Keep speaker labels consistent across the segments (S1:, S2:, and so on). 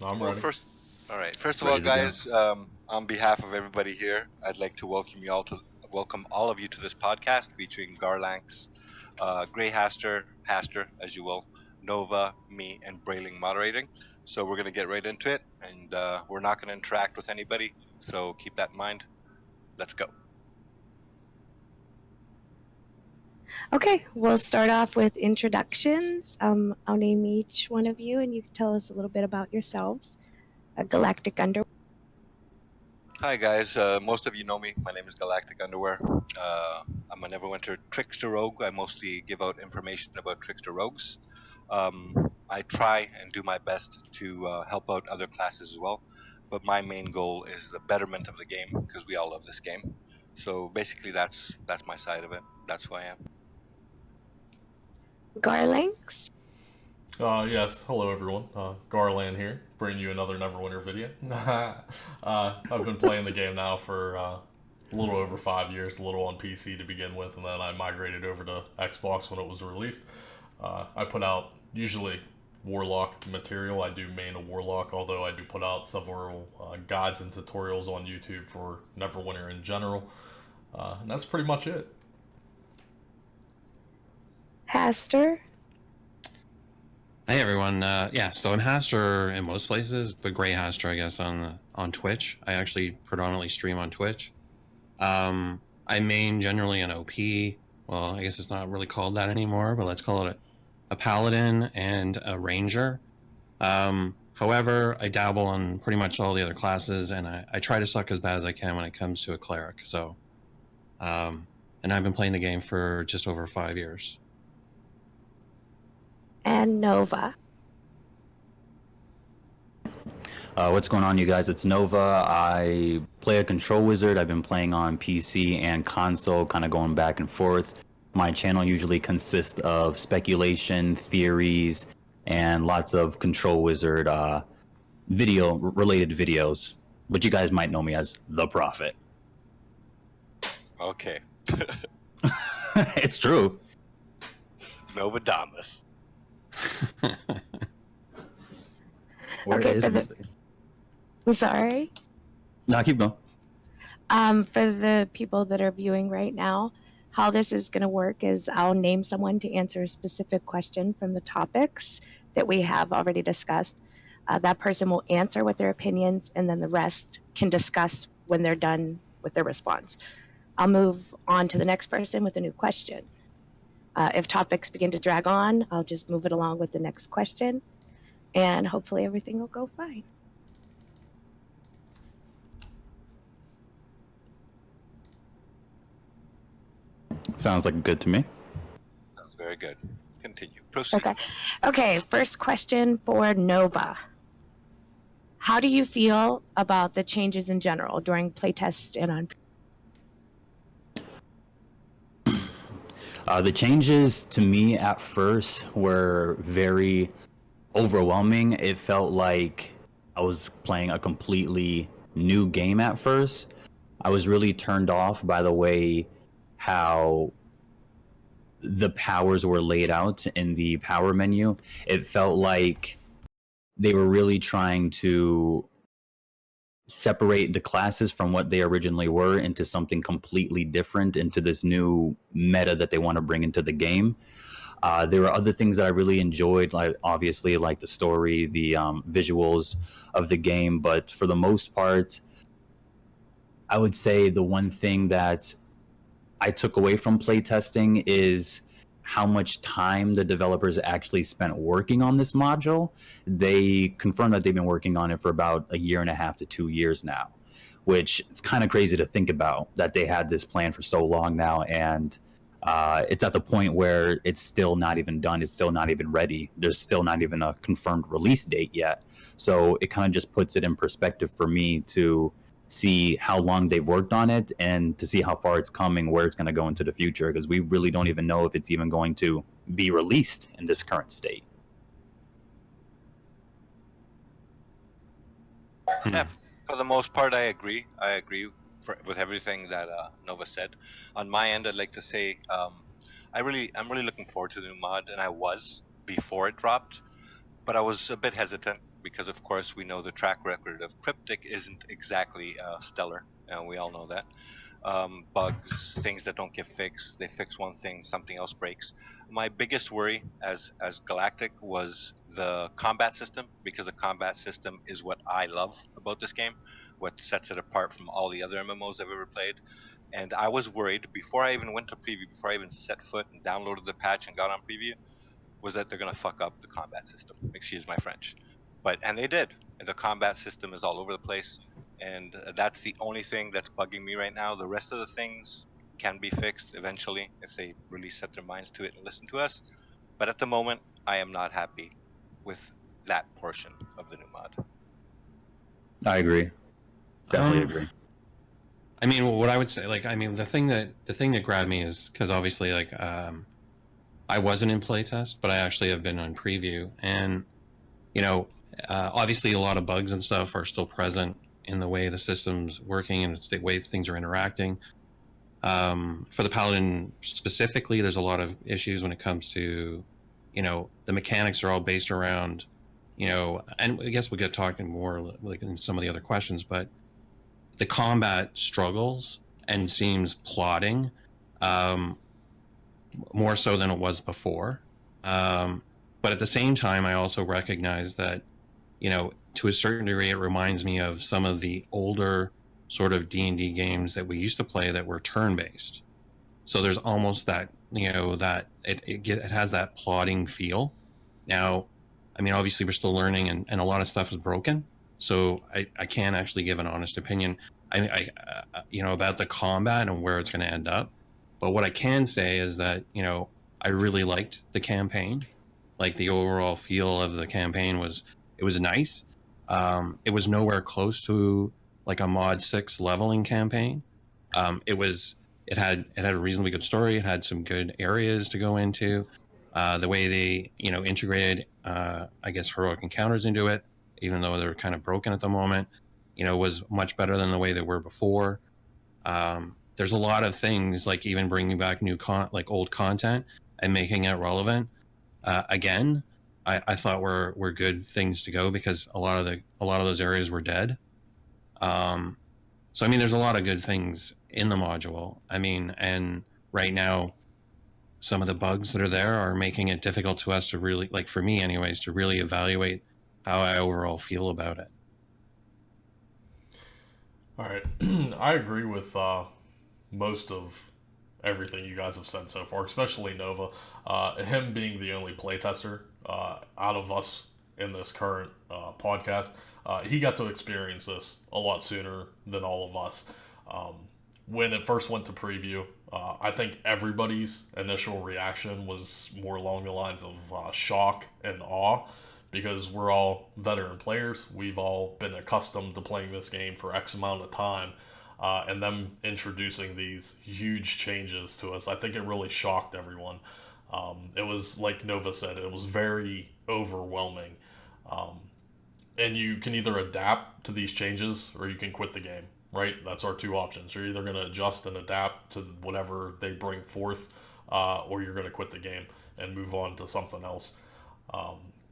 S1: I'm
S2: Well,
S1: ready.
S2: all right. First of all,
S3: Ready to go.
S2: guys, on behalf of everybody here, I'd like to welcome all of you to this podcast featuring Garlanx, Greyhastur, as you will, Nova, me, and Brayling moderating. So we're gonna get right into it, and we're not gonna interact with anybody. So keep that in mind. Let's go.
S4: Okay, we'll start off with introductions. I'll name each one of you, and you can tell us a little bit about yourselves. Galactic Underwear.
S2: Hi guys, most of you know me. My name is Galactic Underwear. I'm a Neverwinter Trickster Rogue. I mostly give out information about Trickster Rogues. I try and do my best to help out other classes as well, but my main goal is the betterment of the game because we all love this game. So basically, that's my side of it. That's who I am.
S4: Garlanx.
S1: Yes, hello everyone. Garland here, bringing you another Neverwinter video. I've been playing the game now for a little over 5 years, a little on PC to begin with, and then I migrated over to Xbox when it was released. I put out usually Warlock material. I do main a Warlock, although I do put out several guides and tutorials on YouTube for Neverwinter in general. And that's pretty much it.
S4: Haster.
S3: Hey everyone, so I'm Hastur in most places, but Greyhastur, I guess, on Twitch. I actually predominantly stream on Twitch. I main generally an OP. Well, I guess it's not really called that anymore, but let's call it a paladin and a ranger. However, I dabble on pretty much all the other classes, and I try to suck as bad as I can when it comes to a cleric. So, and I've been playing the game for just over 5 years.
S4: And Nova.
S5: What's going on, you guys? It's Nova. I play a control wizard. I've been playing on PC and console, kind of going back and forth. My channel usually consists of speculation, theories, and lots of control wizard related videos. But you guys might know me as the Prophet.
S2: Okay.
S5: It's true.
S2: Novadamus.
S4: Okay, I'm sorry.
S5: No, keep going.
S4: For the people that are viewing right now, how this is going to work is I'll name someone to answer a specific question from the topics that we have already discussed. That person will answer with their opinions, and then the rest can discuss when they're done with their response. I'll move on to the next person with a new question. If topics begin to drag on, I'll just move it along with the next question, and hopefully everything will go fine.
S5: Sounds like good to me.
S2: Sounds very good. Continue. Proceed.
S4: Okay, first question for Nova. How do you feel about the changes in general during playtest and on?
S5: The changes to me at first were very overwhelming. It felt like I was playing a completely new game at first. I was really turned off by the way how the powers were laid out in the power menu. It felt like they were really trying to separate the classes from what they originally were into something completely different, into this new meta that they want to bring into the game. There were other things that I really enjoyed, like obviously like the story, the visuals of the game, but for the most part, I would say the one thing that I took away from playtesting is how much time the developers actually spent working on this module. They confirmed that they've been working on it for about 1.5 to 2 years now, which it's kind of crazy to think about that they had this plan for so long now, and it's at the point where it's still not even done. It's still not even ready. There's still not even a confirmed release date yet. So it kind of just puts it in perspective for me to see how long they've worked on it and to see how far it's coming, where it's going to go into the future, because we really don't even know if it's even going to be released in this current state.
S2: Yeah, for the most part, I agree. I agree with everything that Nova said. On my end, I'd like to say I'm really looking forward to the new mod, and I was before it dropped, but I was a bit hesitant because of course we know the track record of Cryptic isn't exactly stellar, and we all know that. Bugs, things that don't get fixed. They fix one thing, something else breaks. My biggest worry as Galactic was the combat system, because the combat system is what I love about this game, what sets it apart from all the other MMOs I've ever played. And I was worried before I even went to preview, before I even set foot and downloaded the patch and got on preview, was that they're gonna fuck up the combat system. Excuse my French, and they did. The combat system is all over the place, and that's the only thing that's bugging me right now. The rest of the things can be fixed eventually if they really set their minds to it and listen to us. But at the moment, I am not happy with that portion of the new mod.
S5: I agree. Definitely
S3: Um,
S5: agree.
S3: I mean, what I would say, like, I mean, the thing that grabbed me is because obviously, like, I wasn't in playtest, but I actually have been on preview, and you know, obviously a lot of bugs and stuff are still present in the way the system's working and the way things are interacting. For the Paladin specifically, there's a lot of issues when it comes to, you know, the mechanics are all based around, you know, and I guess we'll get talking more like in some of the other questions, but the combat struggles and seems plotting, um, more so than it was before. But at the same time, I also recognize that, you know, to a certain degree, it reminds me of some of the older sort of D&D games that we used to play that were turn-based. So there's almost that, you know, that it has that plotting feel. Now, I mean, obviously we're still learning, and a lot of stuff is broken. So I can't actually give an honest opinion, you know, about the combat and where it's going to end up. But what I can say is that, you know, I really liked the campaign. Like the overall feel of the campaign was, it was nice. It was nowhere close to like a mod 6 leveling campaign. It had a reasonably good story. It had some good areas to go into. The way they, you know, integrated, I guess, heroic encounters into it, even though they're kind of broken at the moment, you know, was much better than the way they were before. There's a lot of things, like even bringing back like old content and making it relevant. Again, I thought were good things to go, because a lot of those areas were dead. So I mean, there's a lot of good things in the module. I mean, and right now, some of the bugs that are there are making it difficult to us to really, like for me anyways, to really evaluate how I overall feel about it.
S1: All right, I agree with most of everything you guys have said so far, especially Nova. Him being the only playtester out of us in this current podcast, he got to experience this a lot sooner than all of us. When it first went to preview, I think everybody's initial reaction was more along the lines of shock and awe, because we're all veteran players. We've all been accustomed to playing this game for X amount of time. And them introducing these huge changes to us, I think it really shocked everyone. It was, like Nova said, it was very overwhelming. And you can either adapt to these changes or you can quit the game, right? That's our two options. You're either going to adjust and adapt to whatever they bring forth, or you're going to quit the game and move on to something else.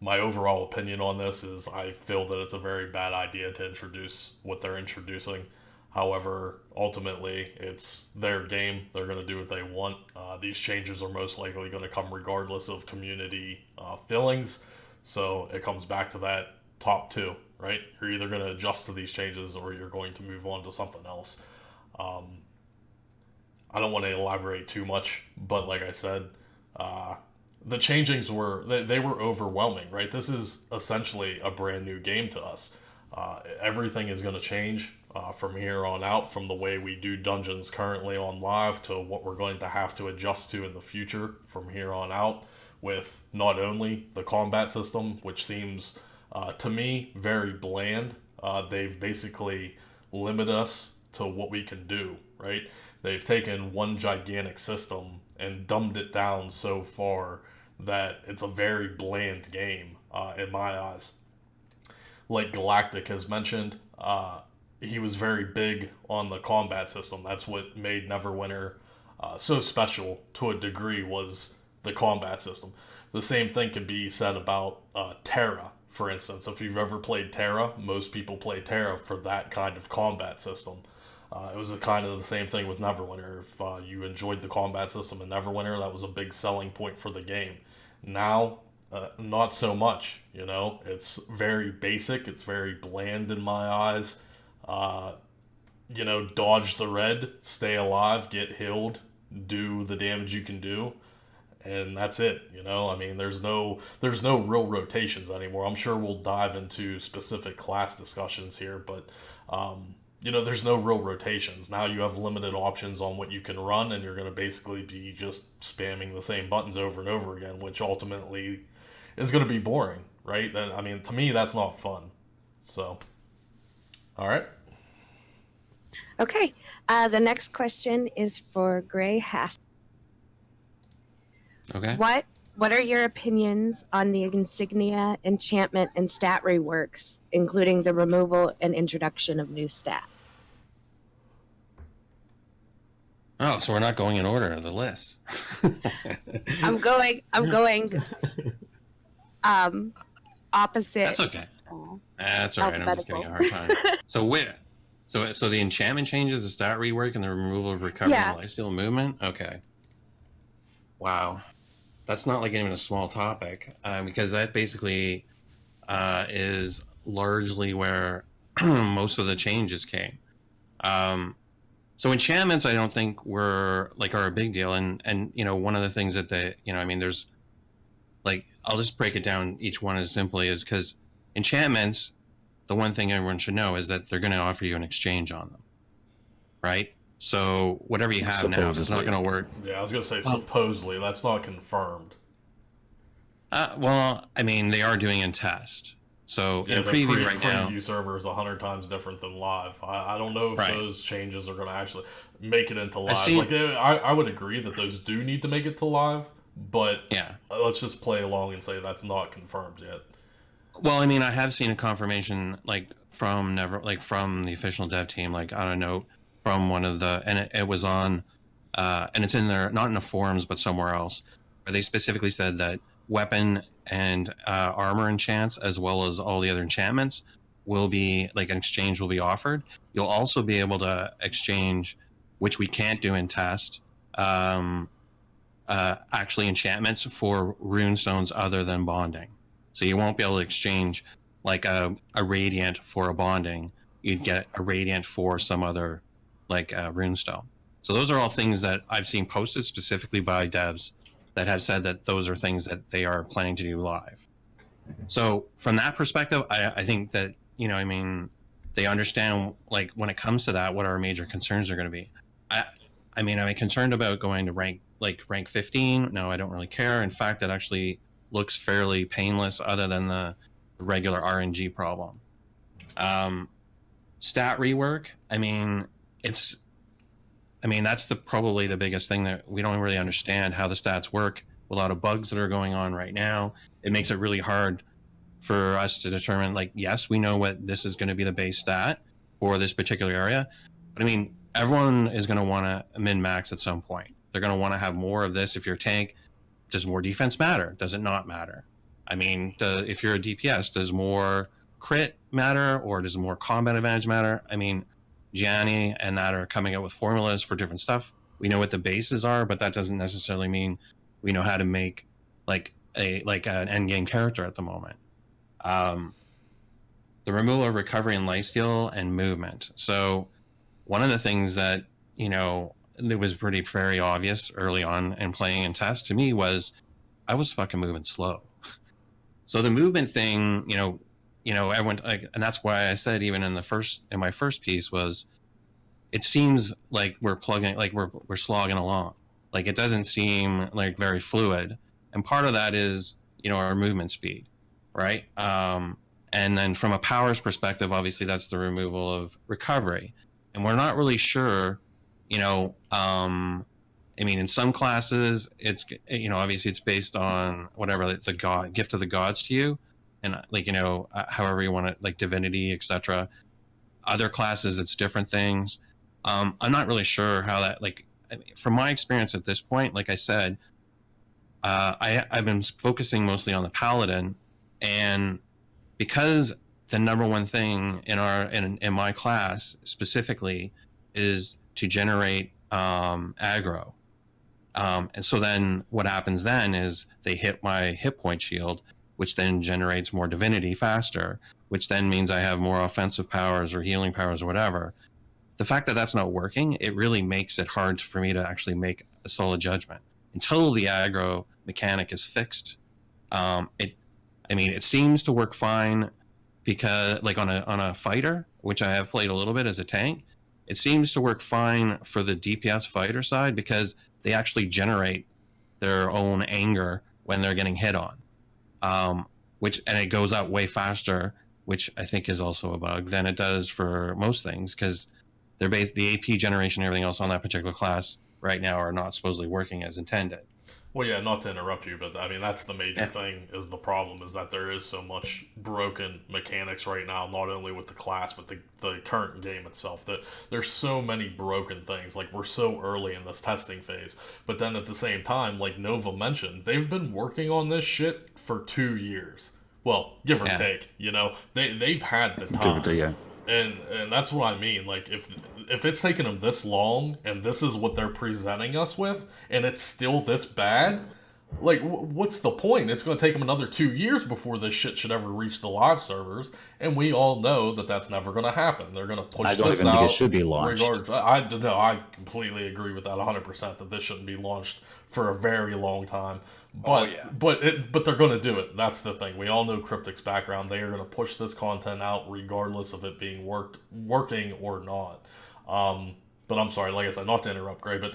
S1: My overall opinion on this is I feel that it's a very bad idea to introduce what they're introducing. However, ultimately, it's their game. They're going to do what they want. These changes are most likely going to come regardless of community feelings. So it comes back to that top two, right? You're either going to adjust to these changes or you're going to move on to something else. I don't want to elaborate too much, but like I said, the changings they were overwhelming, right? This is essentially a brand new game to us. Everything is going to change from here on out, from the way we do dungeons currently on live to what we're going to have to adjust to in the future from here on out, with not only the combat system, which seems to me very bland. They've basically limited us to what we can do, right? They've taken one gigantic system and dumbed it down so far that it's a very bland game in my eyes. Like Galactic has mentioned, he was very big on the combat system. That's what made Neverwinter so special to a degree, was the combat system. The same thing can be said about Terra, For instance, if you've ever played Terra, most people play Terra for that kind of combat system. It was kind of the same thing with Neverwinter. If you enjoyed the combat system in Neverwinter, that was a big selling point for the game. Now, not so much. You know, it's very basic. It's very bland in my eyes. You know, dodge the red, stay alive, get healed, do the damage you can do, and that's it. You know, I mean, there's no real rotations anymore. I'm sure we'll dive into specific class discussions here, but you know, there's no real rotations. Now you have limited options on what you can run, and you're going to basically be just spamming the same buttons over and over again, which ultimately is going to be boring, right? I mean, to me, that's not fun. So, all right.
S4: Okay. The next question is for Greyhastur.
S3: Okay.
S4: What are your opinions on the insignia, enchantment, and stat reworks, including the removal and introduction of new stat?
S3: Oh, so we're not going in order of the list.
S4: I'm going opposite.
S3: That's okay. That's all right. I'm just giving you a hard time. So the enchantment changes, the stat rework, and the removal of recovery and lifesteal movement. Okay. Wow, that's not like even a small topic, because that basically is largely where most of the changes came. So enchantments, I don't think are a big deal, and you know, one of the things that I mean, there's like, I'll just break it down each one as simply as, because enchantments, the one thing everyone should know is that they're going to offer you an exchange on them, right? So whatever you have now, it's not going to work.
S1: Yeah, I was going to say supposedly. That's not confirmed.
S3: Well, I mean, they are doing in test. So
S1: yeah,
S3: in preview right
S1: now,
S3: now,
S1: preview server is 100 times different than live. I don't know if those changes are going to actually make it into live. I would agree that those do need to make it to live, but
S3: yeah,
S1: let's just play along and say that's not confirmed yet.
S3: Well, I mean, I have seen a confirmation from the official dev team, on a note from one of the, and it was on, and it's in there, not in the forums, but somewhere else, where they specifically said that weapon and armor enchants, as well as all the other enchantments, will be, an exchange will be offered. You'll also be able to exchange, which we can't do in test, actually enchantments for rune stones other than bonding. So you won't be able to exchange a radiant for a bonding. You'd get a radiant for some other runestone. So those are all things that I've seen posted specifically by devs that have said that those are things that they are planning to do live. So from that perspective, I think that, I mean, they understand, when it comes to that, what our major concerns are going to be. I mean, am I concerned about going to rank 15? No, I don't really care. In fact, it actually looks fairly painless other than the regular RNG problem. Stat rework, I mean, that's probably the biggest thing that we don't really understand how the stats work. A lot of bugs that are going on right now. It makes it really hard for us to determine, yes, we know what this is going to be the base stat for this particular area. But I mean, everyone is going to want to min-max at some point. They're going to want to have more of this. If you're a tank, does more defense matter? Does it not matter? I mean, if you're a DPS, does more crit matter, or does more combat advantage matter? I mean, Gianni and that are coming up with formulas for different stuff. We know what the bases are, but that doesn't necessarily mean we know how to make an end game character at the moment. The removal of recovery and lifesteal and movement. So one of the things that, it was very obvious early on in playing in test to me was I was fucking moving slow. So the movement thing, everyone, and that's why I said even in my first piece was, it seems like we're plugging, we're slogging along. It doesn't seem very fluid. And part of that is, our movement speed, right? And then from a powers perspective, obviously that's the removal of recovery. And we're not really sure, I mean, in some classes, it's, obviously it's based on whatever the gift of the gods to you, and however you want it, divinity, etc. Other classes, it's different things. I'm not really sure how that, from my experience at this point, like I said, I've been focusing mostly on the paladin, and because the number one thing in my class specifically is to generate aggro. And so then what happens then is they hit my hit point shield, which then generates more divinity faster, which then means I have more offensive powers or healing powers or whatever. The fact that that's not working, it really makes it hard for me to actually make a solid judgment until the aggro mechanic is fixed. It seems to work fine because, like, on a fighter, which I have played a little bit as a tank, it seems to work fine for the DPS fighter side because they actually generate their own anger when they're getting hit on, and it goes out way faster, which I think is also a bug than it does for most things, because they're the AP generation and everything else on that particular class right now are not supposedly working as intended.
S1: Well, yeah, not to interrupt you, but I mean, that's the major thing, is the problem is that there is so much broken mechanics right now, not only with the class, but the current game itself, that there's so many broken things. Like, we're so early in this testing phase, but then at the same time, like Nova mentioned, they've been working on this shit for 2 years. Well, give or take, you know, they've had the time. And that's what I mean. Like, if it's taken them this long, and this is what they're presenting us with, and it's still this bad, like, what's the point? It's going to take them another 2 years before this shit should ever reach the live servers, and we all know that that's never going to happen. They're going to push this out. I don't even think
S5: it should be launched.
S1: I completely agree with that 100%, that this shouldn't be launched for a very long time. But but they're going to do it. That's the thing. We all know Cryptic's background. They are going to push this content out regardless of it being working or not. But I'm sorry, like I said, not to interrupt, Gray, but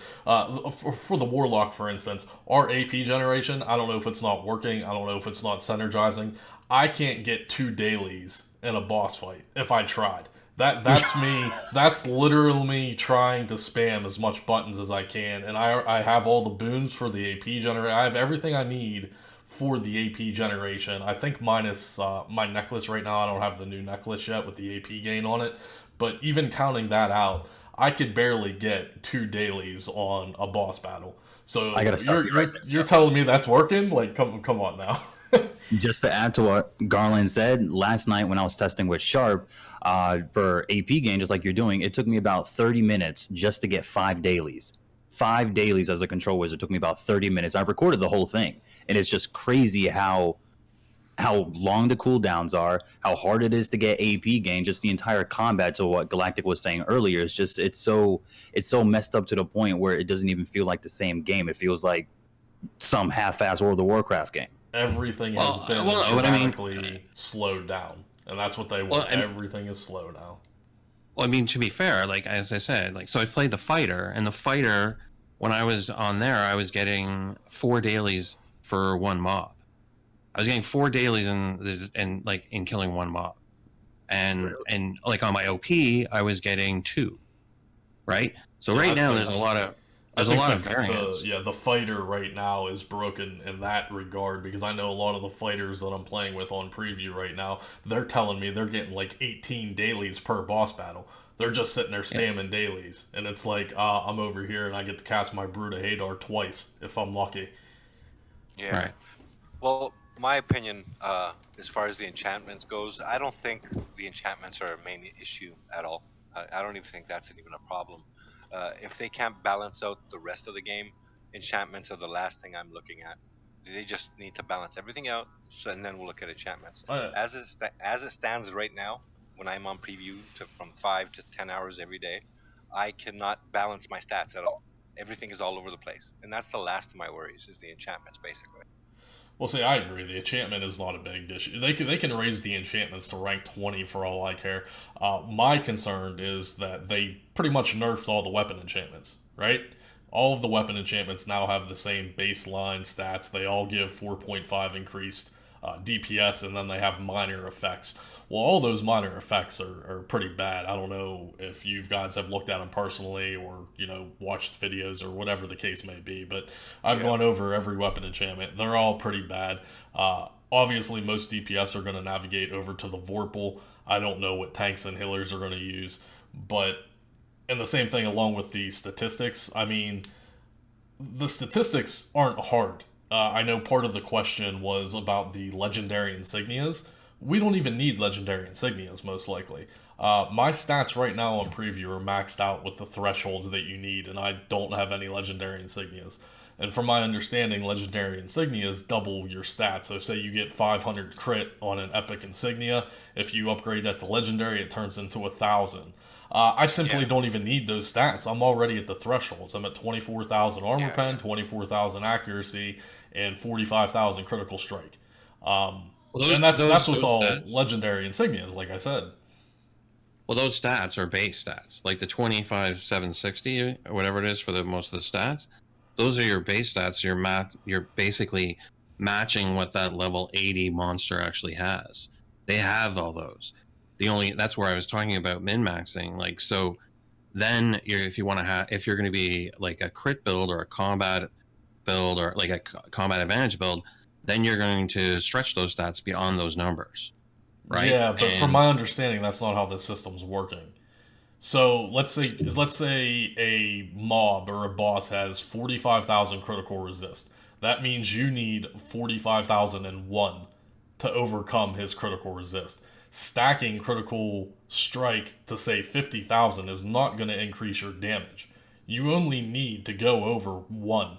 S1: for the Warlock, for instance, our AP generation, I don't know if it's not working. I don't know if it's not synergizing. I can't get 2 dailies in a boss fight if I tried. That's me. That's literally me trying to spam as much buttons as I can, and I have all the boons for the AP generation. I have everything I need for the AP generation. I think minus my necklace right now. I don't have the new necklace yet with the AP gain on it, but even counting that out, I could barely get 2 dailies on a boss battle. So you're telling me that's working? Like, come on now.
S5: Just to add to what Garland said, last night when I was testing with Sharp for AP gain, just like you're doing, it took me about 30 minutes just to get 5 dailies. 5 dailies as a control wizard took me about 30 minutes. I recorded the whole thing, and it's just crazy how long the cooldowns are, how hard it is to get AP gain, just the entire combat. To what Galactic was saying earlier, it's so messed up to the point where it doesn't even feel like the same game. It feels like some half-ass World of Warcraft game.
S1: Everything has been dramatically slowed down, and that's what they want. Everything is slow now.
S3: Well, I mean, to be fair, like, as I said, like, so I played the fighter, and the fighter, when I was on there, I was getting 4 dailies for 1 mob. I was getting 4 dailies in killing 1 mob, and like on my OP, I was getting 2, right? So right now there's a lot of variance.
S1: The fighter right now is broken in that regard, because I know a lot of the fighters that I'm playing with on preview right now, they're telling me they're getting like 18 dailies per boss battle. They're just sitting there spamming dailies, and it's like, I'm over here and I get to cast my Brood of Hadar twice if I'm lucky.
S2: Yeah.
S3: Right.
S2: Well, my opinion, as far as the enchantments goes, I don't think the enchantments are a main issue at all. I don't even think that's even a problem. If they can't balance out the rest of the game, enchantments are the last thing I'm looking at. They just need to balance everything out, and then we'll look at enchantments. As it stands right now, when I'm on preview from 5 to 10 hours every day, I cannot balance my stats at all. Everything is all over the place, and that's the last of my worries, is the enchantments, basically.
S1: Well, see, I agree. The enchantment is not a big issue. They can raise the enchantments to rank 20 for all I care. My concern is that they pretty much nerfed all the weapon enchantments, right? All of the weapon enchantments now have the same baseline stats. They all give 4.5 increased DPS, and then they have minor effects. Well, all those minor effects are pretty bad. I don't know if you guys have looked at them personally or, watched videos or whatever the case may be, but I've gone over every weapon enchantment. They're all pretty bad. Obviously, most DPS are going to navigate over to the Vorpal. I don't know what tanks and healers are going to use, and the same thing along with the statistics. I mean, the statistics aren't hard. I know part of the question was about the legendary insignias, we don't even need legendary insignias, most likely. My stats right now on preview are maxed out with the thresholds that you need, and I don't have any legendary insignias. And from my understanding, legendary insignias double your stats. So say you get 500 crit on an epic insignia, if you upgrade that to legendary, it turns into 1,000. I simply don't even need those stats. I'm already at the thresholds. I'm at 24,000 armor pen, 24,000 accuracy, and 45,000 critical strike. And that's with all legendary insignias, like I said.
S3: Well, those stats are base stats, like the 25,760 or whatever it is for the most of the stats. Those are your base stats. You're basically matching what that level 80 monster actually has. They have all those. That's where I was talking about min-maxing. Like, so then if you're going to be like a crit build or a combat build or like a combat advantage build, then you're going to stretch those stats beyond those numbers, right?
S1: Yeah, but from my understanding, that's not how the system's working. So let's say a mob or a boss has 45,000 critical resist. That means you need 45,001 to overcome his critical resist. Stacking critical strike to say 50,000 is not going to increase your damage. You only need to go over 1.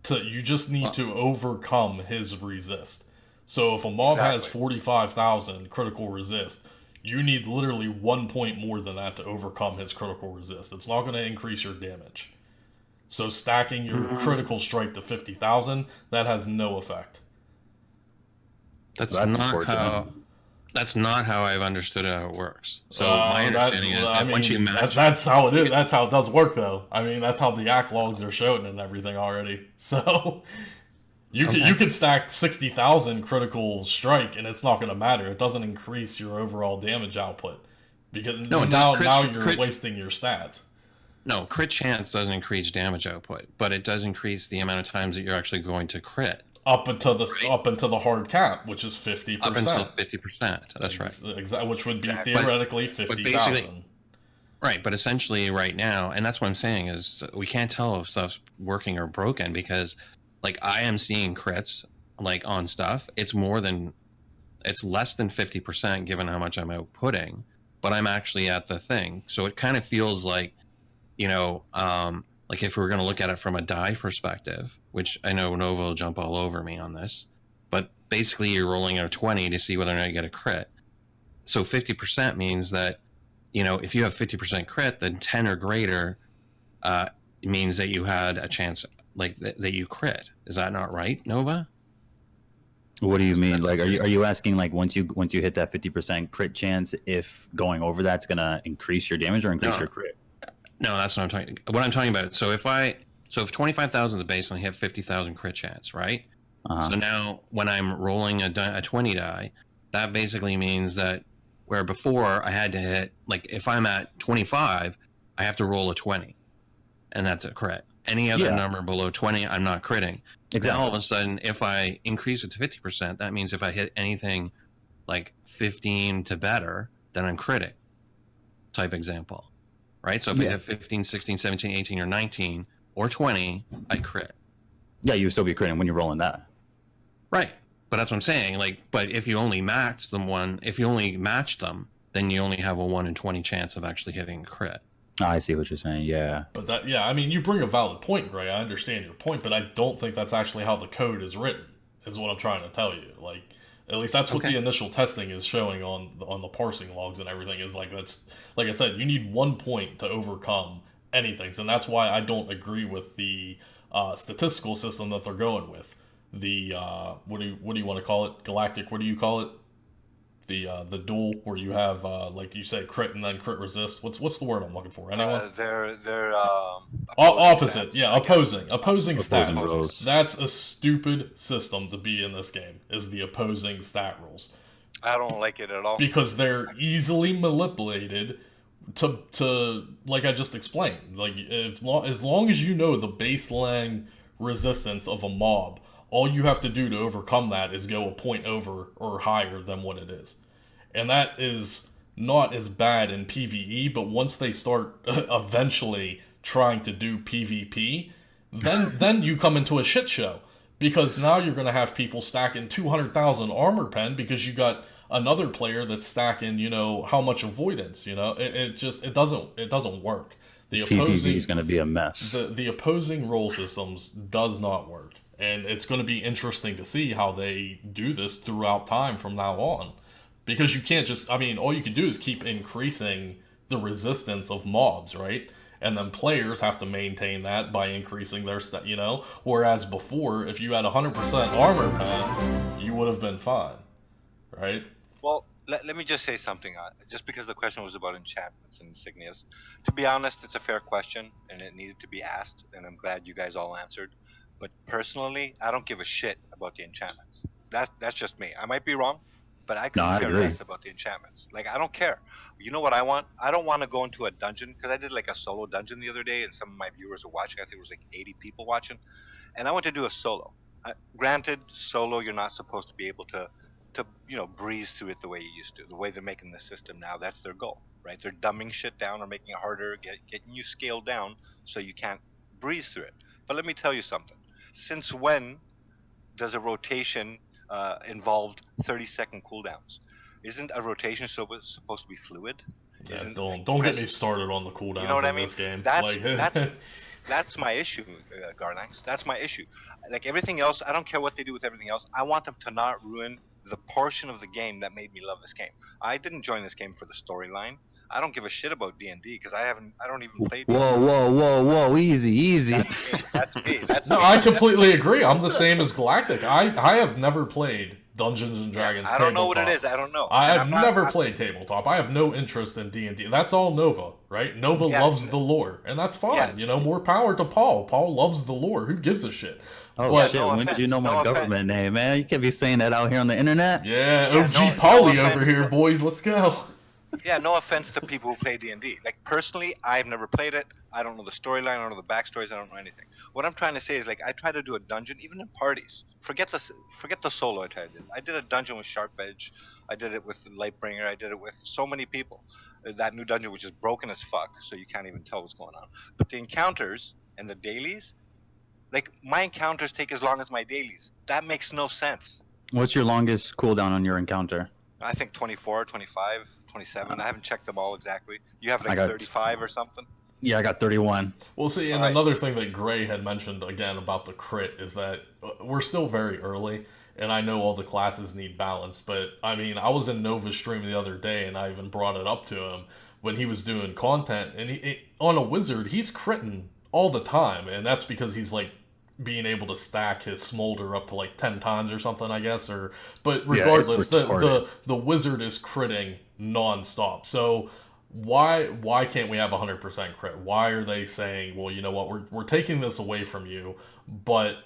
S1: You just need to overcome his resist. So if a mob has 45,000 critical resist, you need literally 1 point more than that to overcome his critical resist. It's not going to increase your damage. So stacking your critical strike to 50,000, that has no effect.
S3: That's not how I've understood how it works. So my understanding is that once you match...
S1: That's how it is. That's how it does work, though. I mean, that's how the act logs are showing and everything already. So you can stack 60,000 critical strike, and it's not going to matter. It doesn't increase your overall damage output. Because now you're wasting your stats.
S3: No, crit chance doesn't increase damage output, but it does increase the amount of times that you're actually going to crit.
S1: Up until the hard cap, which is 50%.
S3: Up until 50%. That's right.
S1: Exactly, which would be theoretically 50,000.
S3: Right, but essentially right now, and that's what I'm saying is we can't tell if stuff's working or broken because, like, I am seeing crits like on stuff. It's less than 50% given how much I'm outputting, but I'm actually at the thing. So it kind of feels like, like if we're going to look at it from a die perspective, which I know Nova will jump all over me on this, but basically you're rolling a 20 to see whether or not you get a crit. So 50% means that, if you have 50% crit, then 10 or greater means that you had a chance, like that you crit. Is that not right, Nova?
S5: What do you mean? Like, are you asking like once you hit that 50% crit chance, if going over that's gonna increase your damage or increase your crit?
S3: No, that's what I'm talking. What I'm talking about. So if 25,000 is the base and I have 50,000 crit chance, right? So now when I'm rolling a 20 die, that basically means that where before I had to hit, like if I'm at 25, I have to roll a 20, and that's a crit. Any other number below 20, I'm not critting. Exactly. Now all of a sudden, if I increase it to 50%, that means if I hit anything like 15 to better, then I'm critting. Type example. Right? So if I have 15, 16, 17, 18, or 19, or 20, I crit.
S5: Yeah, you would still be critting when you're rolling that.
S3: Right. But that's what I'm saying. Like, but if you only match them, then you only have a 1 in 20 chance of actually hitting a crit.
S5: Oh, I see what you're saying, yeah.
S1: But I mean, you bring a valid point, Gray. I understand your point, but I don't think that's actually how the code is written, is what I'm trying to tell you. Like, at least that's what the initial testing is showing on the parsing logs and everything. Is like, that's, like I said, you need 1 point to overcome anything, and that's why I don't agree with the statistical system that they're going with. The what do you want to call it? Galactic? What do you call it? The duel where you have like you say crit and then crit resist. What's the word I'm looking for? Anyone?
S2: They're
S1: opposite.
S2: Stats,
S1: yeah, opposing stats.
S5: Rules.
S1: That's a stupid system to be in this game. Is the opposing stat rules?
S2: I don't like it at all
S1: because they're easily manipulated to like I just explained. Like as long as you know the baseline resistance of a mob, all you have to do to overcome that is go a point over or higher than what it is. And that is not as bad in PvE, but once they start eventually trying to do PvP, then you come into a shit show. Because now you're going to have people stacking 200,000 armor pen because you got another player that's stacking, you know, how much avoidance, you know, it doesn't work. The
S5: PvP is going to be a mess.
S1: the opposing role systems does not work, and it's going to be interesting to see how they do this throughout time from now on, because you can't just, I mean, all you can do is keep increasing the resistance of mobs, right? And then players have to maintain that by increasing their you know, whereas before, if you had 100% armor pen, you would have been fine, right?
S2: Well, let me just say something. Just because the question was about enchantments and insignias, to be honest, it's a fair question and it needed to be asked, and I'm glad you guys all answered. But personally, I don't give a shit about the enchantments. That's just me. I might be wrong, but I
S5: No,
S2: could
S5: I
S2: care
S5: agree.
S2: less about the enchantments. Like, I don't care. You know what I want? I don't want to go into a dungeon, because I did like a solo dungeon the other day, and some of my viewers were watching. I think it was like 80 people watching, and I went to do a solo. Granted, solo, you're not supposed to be able to breeze through it the way you used to. The way they're making the system now, that's their goal, right? They're dumbing shit down or making it harder, getting you scaled down so you can't breeze through it. But let me tell you something. Since when does a rotation involved 30-second cooldowns? Isn't a rotation supposed to be fluid?
S1: Yeah,
S2: Isn't like
S1: don't get me started on the cooldowns
S2: you know what I
S1: in
S2: mean?
S1: this game.
S2: That's
S1: Like,
S2: that's my issue, Garlanx. That's my issue. Like everything else, I don't care what they do with everything else. I want them to not ruin the portion of the game that made me love this game. I didn't join this game for the storyline. I don't give a shit about D&D because I don't even play D&D.
S5: Whoa, easy.
S2: That's me. That's
S1: no,
S2: me.
S1: I completely agree. I'm the same as Galactic. I have never played Dungeons and Dragons.
S2: I don't know what it
S1: tabletop.
S2: is. I don't know.
S1: I've never played tabletop. I have no interest in D&D. That's all Nova, right? Nova loves the lore, and that's fine.
S2: Yeah.
S1: You know, more power to Paul. Paul loves the lore. Who gives a shit?
S5: Oh
S1: But-
S5: shit!
S2: no
S5: When did you know my
S2: offense.
S5: government name, man? You can't be saying that out here on the internet.
S1: Yeah,
S2: Yeah,
S1: OG
S2: no
S1: Polly over
S2: offense.
S1: here, boys. Let's go.
S2: Yeah, no offense to people who play D&D. Like personally, I've never played it. I don't know the storyline. I don't know the backstories. I don't know anything. What I'm trying to say is, like, I try to do a dungeon, even in parties. Forget the solo I tried to do. I did a dungeon with Sharp Edge. I did it with Lightbringer. I did it with so many people. That new dungeon, which is broken as fuck, so you can't even tell what's going on. But the encounters and the dailies, like my encounters take as long as my dailies. That makes no sense.
S5: What's your longest cooldown on your encounter?
S2: I think 24, 25, 27. I haven't checked them all exactly. You have like
S5: I got-
S2: 35 or something?
S5: Yeah, I got 31.
S1: Well, see, and
S2: Alright.
S1: another thing that Gray had mentioned again about the crit is that we're still very early, and I know all the classes need balance, but I mean, I was in Nova's stream the other day, and I even brought it up to him when he was doing content, and on a wizard, he's critting all the time, and that's because he's like being able to stack his smolder up to like 10 times or something, I guess, but regardless,
S5: retarded.
S1: the wizard is critting non-stop. So why can't we have 100% crit? Why are they saying, well, you know what, we're taking this away from you, but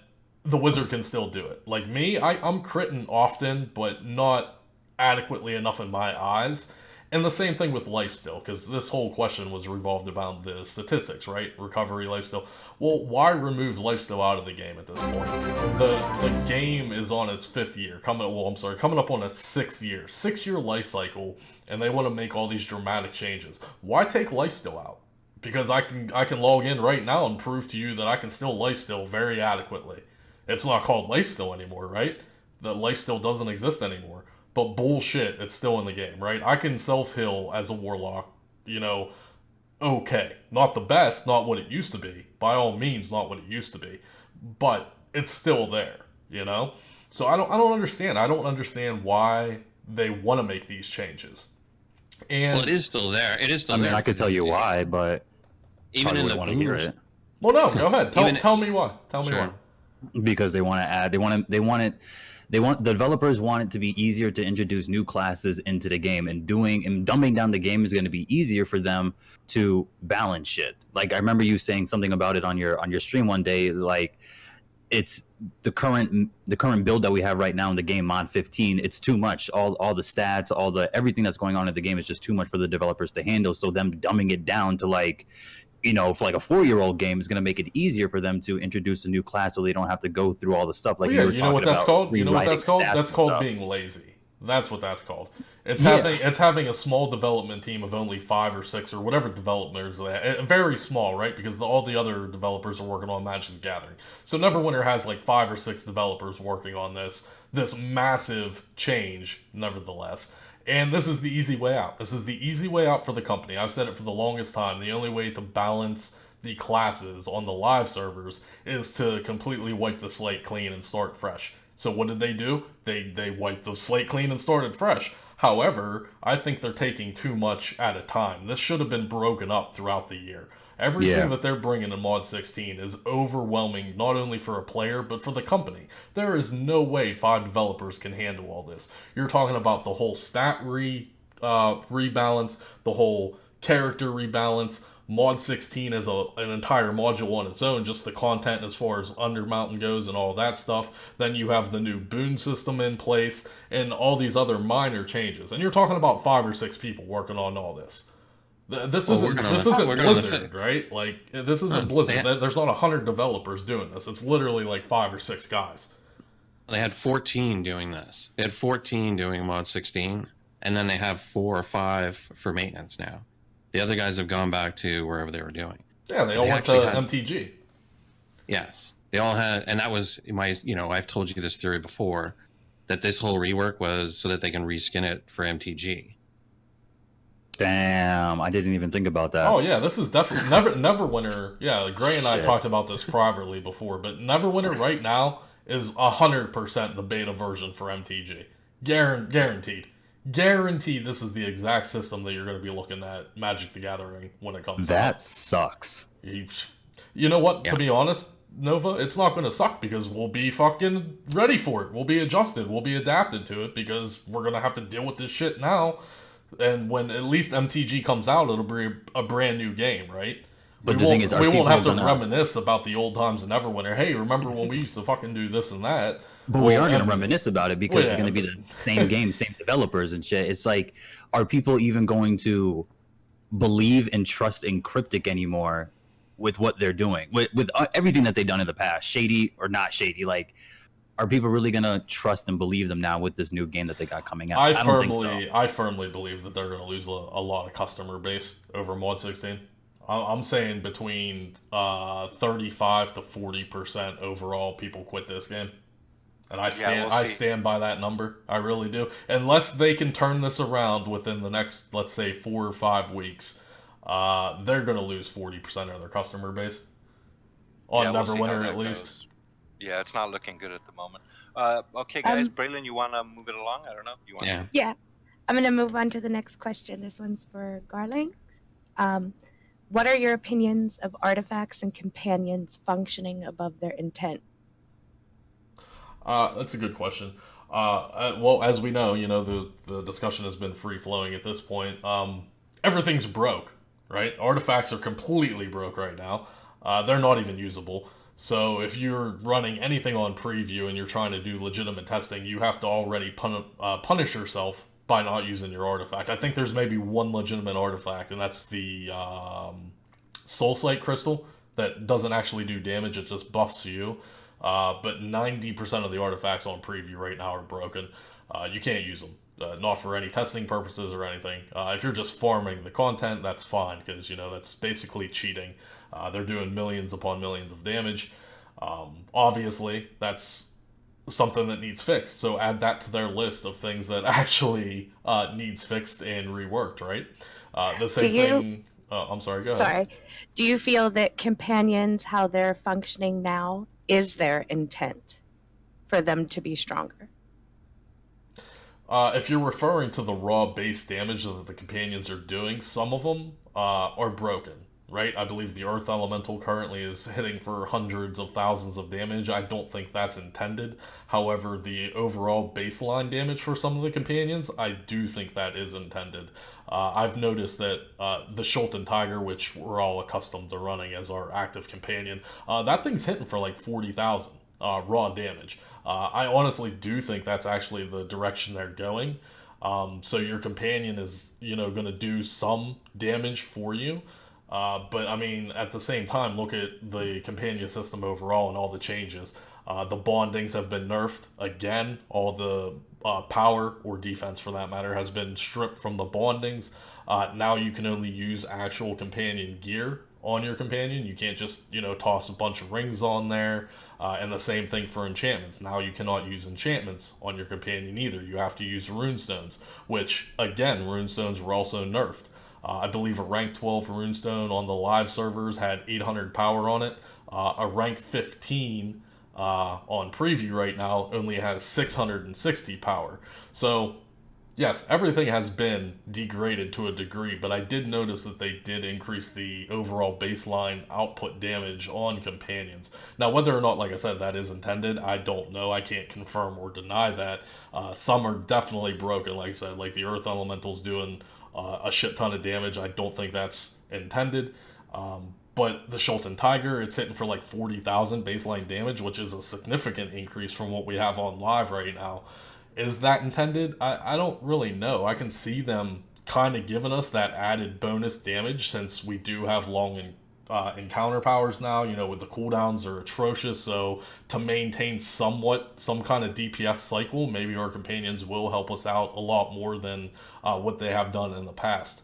S1: the wizard can still do it? Like me, I'm critting often, but not adequately enough in my eyes. And the same thing with lifesteal, because this whole question was revolved about the statistics, right? Recovery, lifesteal. Well, why remove lifesteal out of the game at this point? The game is on its 5th year, coming up on its 6th year. 6-year life cycle, and they want to make all these dramatic changes. Why take lifesteal out? Because I can log in right now and prove to you that I can still lifesteal very adequately. It's not called lifesteal anymore, right? The lifesteal doesn't exist anymore. But bullshit, it's still in the game, right? I can self-heal as a warlock, you know, okay. Not the best, not what it used to be. By all means, not what it used to be. But it's still there, you know? So I don't understand. I don't understand why they want to make these changes. And
S3: Well, it is still there. It is still
S5: I mean,
S3: there.
S5: I could tell you why, but
S3: Even in the
S5: want to hear
S3: boost.
S5: it
S1: well, no, go ahead.
S3: Even-
S1: Tell me why. Tell me
S3: Sure.
S1: why.
S5: because they want to add. The developers want it to be easier to introduce new classes into the game, and dumbing down the game is going to be easier for them to balance shit. Like I remember you saying something about it on your stream one day, like it's the current build that we have right now in the game, mod 15. It's too much. All the stats, everything that's going on in the game is just too much for the developers to handle. So them dumbing it down to like, you know, for like a 4-year-old game is going to make it easier for them to introduce a new class so they don't have to go through all the stuff like
S1: Well, yeah,
S5: you were
S1: you know what
S5: talking
S1: that's
S5: about,
S1: called? You know what
S5: rewriting
S1: that's called?
S5: stats
S1: That's
S5: and
S1: called
S5: stuff.
S1: being lazy. That's what that's called. It's
S5: Yeah.
S1: having a small development team of only 5 or 6 or whatever developers they have. Very small, right? Because all the other developers are working on Magic the Gathering. So Neverwinter has like 5 or 6 developers working on this. this massive change, nevertheless. And this is the easy way out. This is the easy way out for the company. I've said it for the longest time. The only way to balance the classes on the live servers is to completely wipe the slate clean and start fresh. So what did they do? They wiped the slate clean and started fresh. However, I think they're taking too much at a time. This should have been broken up throughout the year. Everything that they're bringing in Mod 16 is overwhelming, not only for a player, but for the company. There is no way 5 developers can handle all this. You're talking about the whole stat rebalance, the whole character rebalance. Mod 16 is an entire module on its own, just the content as far as Undermountain goes and all that stuff. Then you have the new boon system in place, and all these other minor changes. And you're talking about 5 or 6 people working on all this. This isn't Blizzard, right? Like, this isn't Blizzard. There's not 100 developers doing this. It's literally like 5 or 6 guys.
S3: They had 14 doing this. They had 14 doing Mod 16, and then they have 4 or 5 for maintenance now. The other guys have gone back to wherever they were doing.
S1: Yeah, they all went to MTG.
S3: Yes. They all had, and that was my, I've told you this theory before, that this whole rework was so that they can reskin it for MTG.
S5: Damn, I didn't even think about that.
S1: Oh yeah, this is definitely Neverwinter. Yeah, Gray and I talked about this privately before, but Neverwinter right now is 100% the beta version for MTG. Guaranteed. Guaranteed this is the exact system that you're going to be looking at Magic the Gathering when it comes out.
S5: That sucks.
S1: You know what, to be honest, Nova, it's not going to suck because we'll be fucking ready for it. We'll be adjusted. We'll be adapted to it because we're going to have to deal with this shit now. And when at least MTG comes out, it'll be a brand new game, right?
S5: But the thing is,
S1: we won't have to reminisce about the old times in Neverwinter. Hey, remember when we used to fucking do this and that?
S5: But we are going to reminisce about it because it's going to be the same game, same developers and shit. It's like, are people even going to believe and trust in Cryptic anymore with what they're doing? With everything that they've done in the past, shady or not shady, like, are people really going to trust and believe them now with this new game that they got coming out? I don't think so.
S1: I firmly believe that they're going to lose a lot of customer base over Mod 16. I'm saying between 35 to 40% overall people quit this game. And I stand by that number. I really do. Unless they can turn this around within the next, let's say, 4 or 5 weeks, they're going to lose 40% of their customer base. On Neverwinter, at least.
S2: Goes. Yeah, it's not looking good at the moment. Okay, guys, Braylon, you want to move it along? I don't know. You want?
S4: Yeah. I'm going to move on to the next question. This one's for Garling. What are your opinions of artifacts and companions functioning above their intent?
S1: That's a good question. Well, as we know, the discussion has been free-flowing at this point. Everything's broke, right? Artifacts are completely broke right now. They're not even usable. So if you're running anything on preview and you're trying to do legitimate testing, you have to already punish yourself by not using your artifact. I think there's maybe one legitimate artifact, and that's the Soulsight Crystal that doesn't actually do damage, it just buffs you. But 90% of the artifacts on preview right now are broken. You can't use them. Not for any testing purposes or anything. If you're just farming the content, that's fine, because, that's basically cheating. They're doing millions upon millions of damage. Obviously, that's something that needs fixed, so add that to their list of things that actually needs fixed and reworked, right? The same thing... I'm sorry, go ahead.
S4: Do you feel that companions, how they're functioning now, is their intent for them to be stronger?
S1: If you're referring to the raw base damage that the companions are doing, some of them are broken, right? I believe the Earth Elemental currently is hitting for hundreds of thousands of damage. I don't think that's intended. However, the overall baseline damage for some of the companions, I do think that is intended. I've noticed that the Shulton Tiger, which we're all accustomed to running as our active companion, that thing's hitting for like 40,000 raw damage. I honestly do think that's actually the direction they're going. So your companion is, going to do some damage for you. But I mean, at the same time, look at the companion system overall and all the changes. The bondings have been nerfed again. All the power, or defense for that matter, has been stripped from the bondings. Now you can only use actual companion gear on your companion. You can't just, toss a bunch of rings on there. And the same thing for enchantments. Now you cannot use enchantments on your companion either. You have to use runestones, which, again, runestones were also nerfed. I believe a rank 12 runestone on the live servers had 800 power on it. A rank 15 on preview right now only has 660 power. So, yes, everything has been degraded to a degree, but I did notice that they did increase the overall baseline output damage on companions. Now, whether or not, like I said, that is intended, I don't know. I can't confirm or deny that. Some are definitely broken, like I said, like the Earth Elemental's doing a shit ton of damage. I don't think that's intended. But the Shulton Tiger, it's hitting for like 40,000 baseline damage, which is a significant increase from what we have on live right now. Is that intended? I don't really know. I can see them kind of giving us that added bonus damage since we do have long encounter powers now, with the cooldowns are atrocious. So to maintain some kind of DPS cycle, maybe our companions will help us out a lot more than what they have done in the past.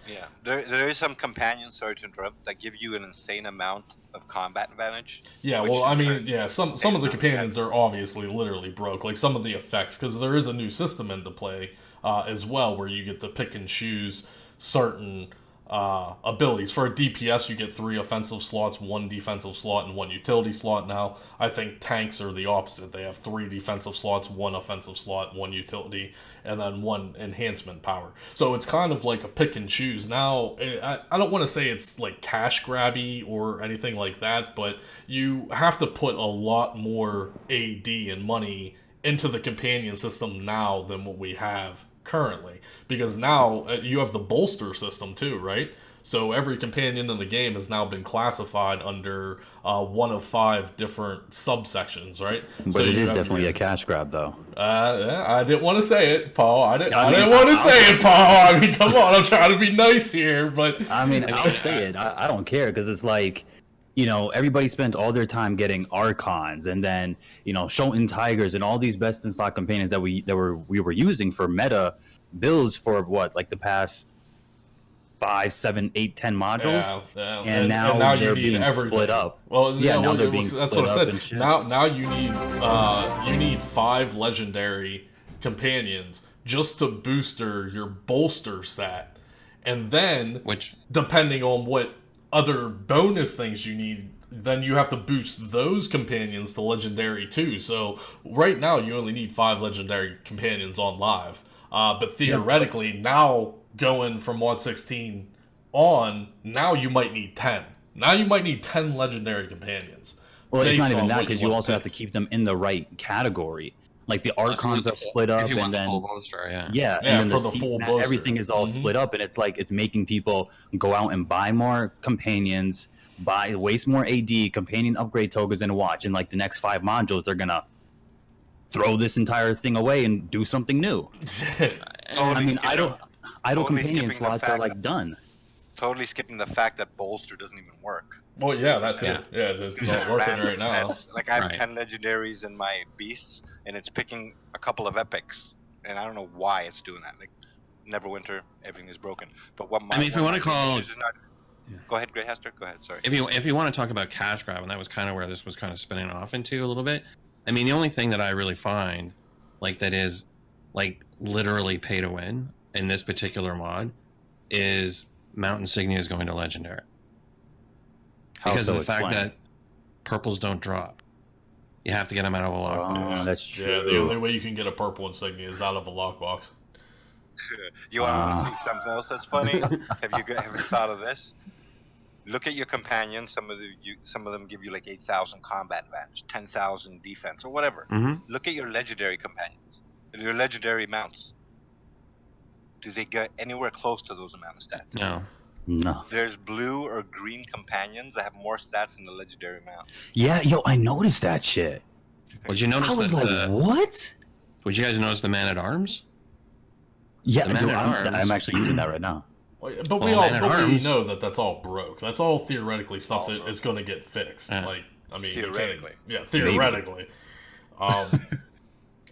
S2: Yeah, there is some companions, sorry to interrupt, that give you an insane amount of combat advantage.
S1: Yeah, well, I mean, yeah, some of the companions are obviously literally broke, like some of the effects, because there is a new system into play as well, where you get to pick and choose certain abilities. For a DPS, you get 3 offensive slots, 1 defensive slot, and 1 utility slot now. I think tanks are the opposite. They have 3 defensive slots, 1 offensive slot, 1 utility, and then 1 enhancement power. So it's kind of like a pick and choose. Now, I don't want to say it's like cash grabby or anything like that, but you have to put a lot more AD and money into the companion system now than what we have currently, because now you have the bolster system too, right? So every companion in the game has now been classified under one of 5 different subsections, right?
S5: But
S1: so
S5: it is definitely a cash grab, though.
S1: Yeah, I didn't want to say it, Paul. I didn't want to say it, Paul. I mean, come on, I'm trying to be nice here, but
S5: I mean, I'll say it. I don't care, because it's like, everybody spent all their time getting Archons and then, Shulton Tigers and all these best in slot companions that we were using for meta builds for like the past 5, 7, 8, 10 modules.
S1: Yeah.
S5: And now they're being split up.
S1: Well,
S5: yeah, now they're being
S1: that's
S5: split
S1: what I
S5: up.
S1: said. Now you need 5 legendary companions just to booster your bolster stat, and then depending on what other bonus things you need, then you have to boost those companions to legendary too. So right now you only need 5 legendary companions on live. But theoretically, now going from mod 16 on, now you might need 10. Now you might need 10 legendary companions.
S5: Well, it's not even that, because you also have to keep them in the right category. Like the Archons are split up, and then
S3: full bolster,
S5: and then
S1: for the full bolster,
S5: everything is all split up, and it's like it's making people go out and buy more companions, waste more AD, companion upgrade tokens, and watch. In like the next 5 modules, they're gonna throw this entire thing away and do something new. I mean, idle companion slots are like done.
S2: Totally skipping the fact that bolster doesn't even work.
S1: Well, yeah, that's it. Yeah, it's not working right now.
S2: Like I have 10 legendaries in my beasts, and it's picking a couple of epics, and I don't know why it's doing that. Like Neverwinter, everything is broken. But what my
S3: if you want to call,
S2: go ahead, Greyhastur. Go ahead. Sorry.
S3: If you want to talk about cash grab, and that was kind of where this was kind of spinning off into a little bit. I mean, the only thing that I really find like that is like literally pay to win in this particular mod is Mount Insignia is going to legendary. Because of the fact that purples don't drop. You have to get them out of a lockbox.
S5: Oh, that's true.
S1: Yeah, the only way you can get a purple insignia is out of a lockbox.
S2: You want to see something else that's funny? Have you thought of this? Look at your companions. Some of them give you like 8,000 combat advantage, 10,000 defense, or whatever. Look at your legendary companions, your legendary mounts. Do they get anywhere close to those amount of stats?
S5: No.
S2: There's blue or green companions that have more stats than the legendary mount.
S5: Yeah, I noticed that shit.
S3: Would you notice?
S5: I was like, what?
S3: Would you guys notice the man at arms?
S5: Yeah, I'm actually using that right now.
S1: But we know that that's all broke. That's all theoretically stuff that is going to get fixed. Like, I mean,
S2: theoretically.
S1: Theoretically.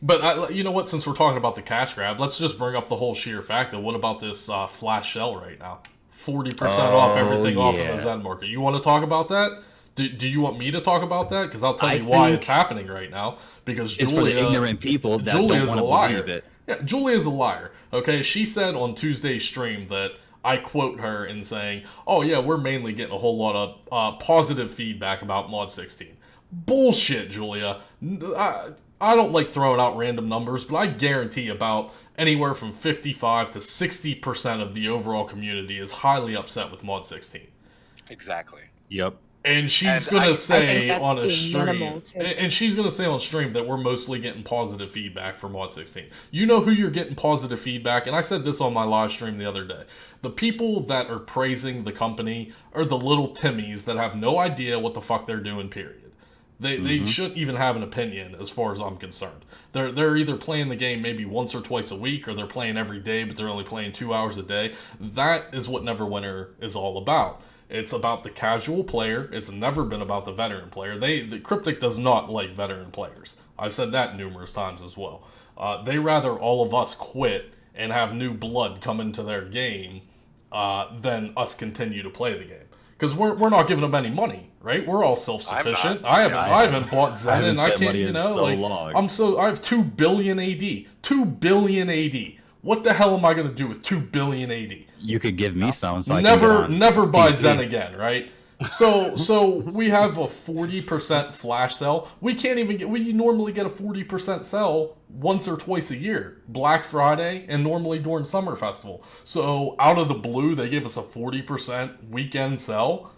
S1: But you know what? Since we're talking about the cash grab, let's just bring up the whole sheer fact that what about this flash shell right now? 40% off everything off of
S5: yeah.
S1: the Zen market. You want to talk about that? Do you want me to talk about that? Because I'll tell
S5: I
S1: you why
S5: think
S1: it's happening right now. Because
S5: It's for the ignorant people that don't
S1: Julia's
S5: want
S1: a
S5: to
S1: liar.
S5: believe it.
S1: Yeah, Julia's a liar. Okay, she said on Tuesday's stream that I quote her in saying, "Oh yeah, we're mainly getting a whole lot of positive feedback about Mod 16." Bullshit, Julia. I don't like throwing out random numbers, but I guarantee about anywhere from 55 to 60% of the overall community is highly upset with Mod 16.
S2: Exactly.
S5: Yep.
S1: And she's
S2: And
S1: gonna
S2: I
S1: say
S4: think that's
S1: on a
S4: being minimal,
S1: stream,
S4: too.
S1: and she's gonna say on stream that we're mostly getting positive feedback for Mod 16. You know who you're getting positive feedback, and I said this on my live stream the other day. The people that are praising the company are the little Timmies that have no idea what the fuck they're doing. Period. They shouldn't even have an opinion as far as I'm concerned. They're either playing the game maybe once or twice a week, or they're playing every day, but they're only playing 2 hours a day. That is what Neverwinter is all about. It's about the casual player. It's never been about the veteran player. The Cryptic does not like veteran players. I've said that numerous times as well. They rather all of us quit and have new blood come into their game than us continue to play the game. Because we're not giving them any money, right? We're all self-sufficient. I haven't bought Zen, and I can't, you know, I have 2 billion AD. 2 billion AD. What the hell am I gonna do with 2 billion AD?
S5: You could give me some, so I can get on
S1: Never buy
S5: PC.
S1: Zen again, right? So we have a 40% flash sale. We can't even get. We normally get a 40% sell once or twice a year, Black Friday and normally during Summer Festival. So out of the blue, they give us a 40% weekend sell.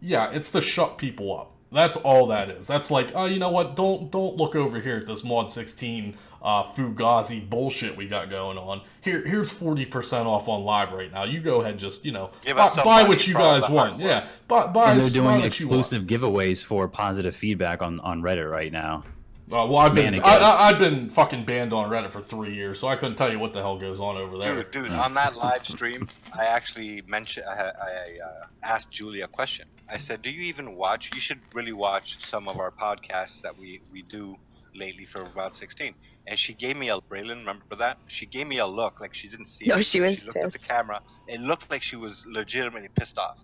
S1: Yeah, it's to shut people up. That's all that is. That's like, oh, you know what? Don't look over here at this Mod 16 Fugazi bullshit we got going on. Here's 40% off on live right now. You go ahead, just buy what you guys want. Yeah, buy.
S5: And they're doing
S1: buy what
S5: exclusive giveaways for positive feedback on Reddit right now.
S1: Well, I've been fucking banned on Reddit for 3 years, so I couldn't tell you what the hell goes on over there.
S2: Dude, on that live stream, I actually mentioned, I asked Julia a question. I said, do you even watch? You should really watch some of our podcasts that we do lately for Mod 16. And she gave me Braylon, remember that? She gave me a look like she didn't see
S4: No,
S2: it.
S4: she was
S2: She looked at the camera. It looked like she was legitimately pissed off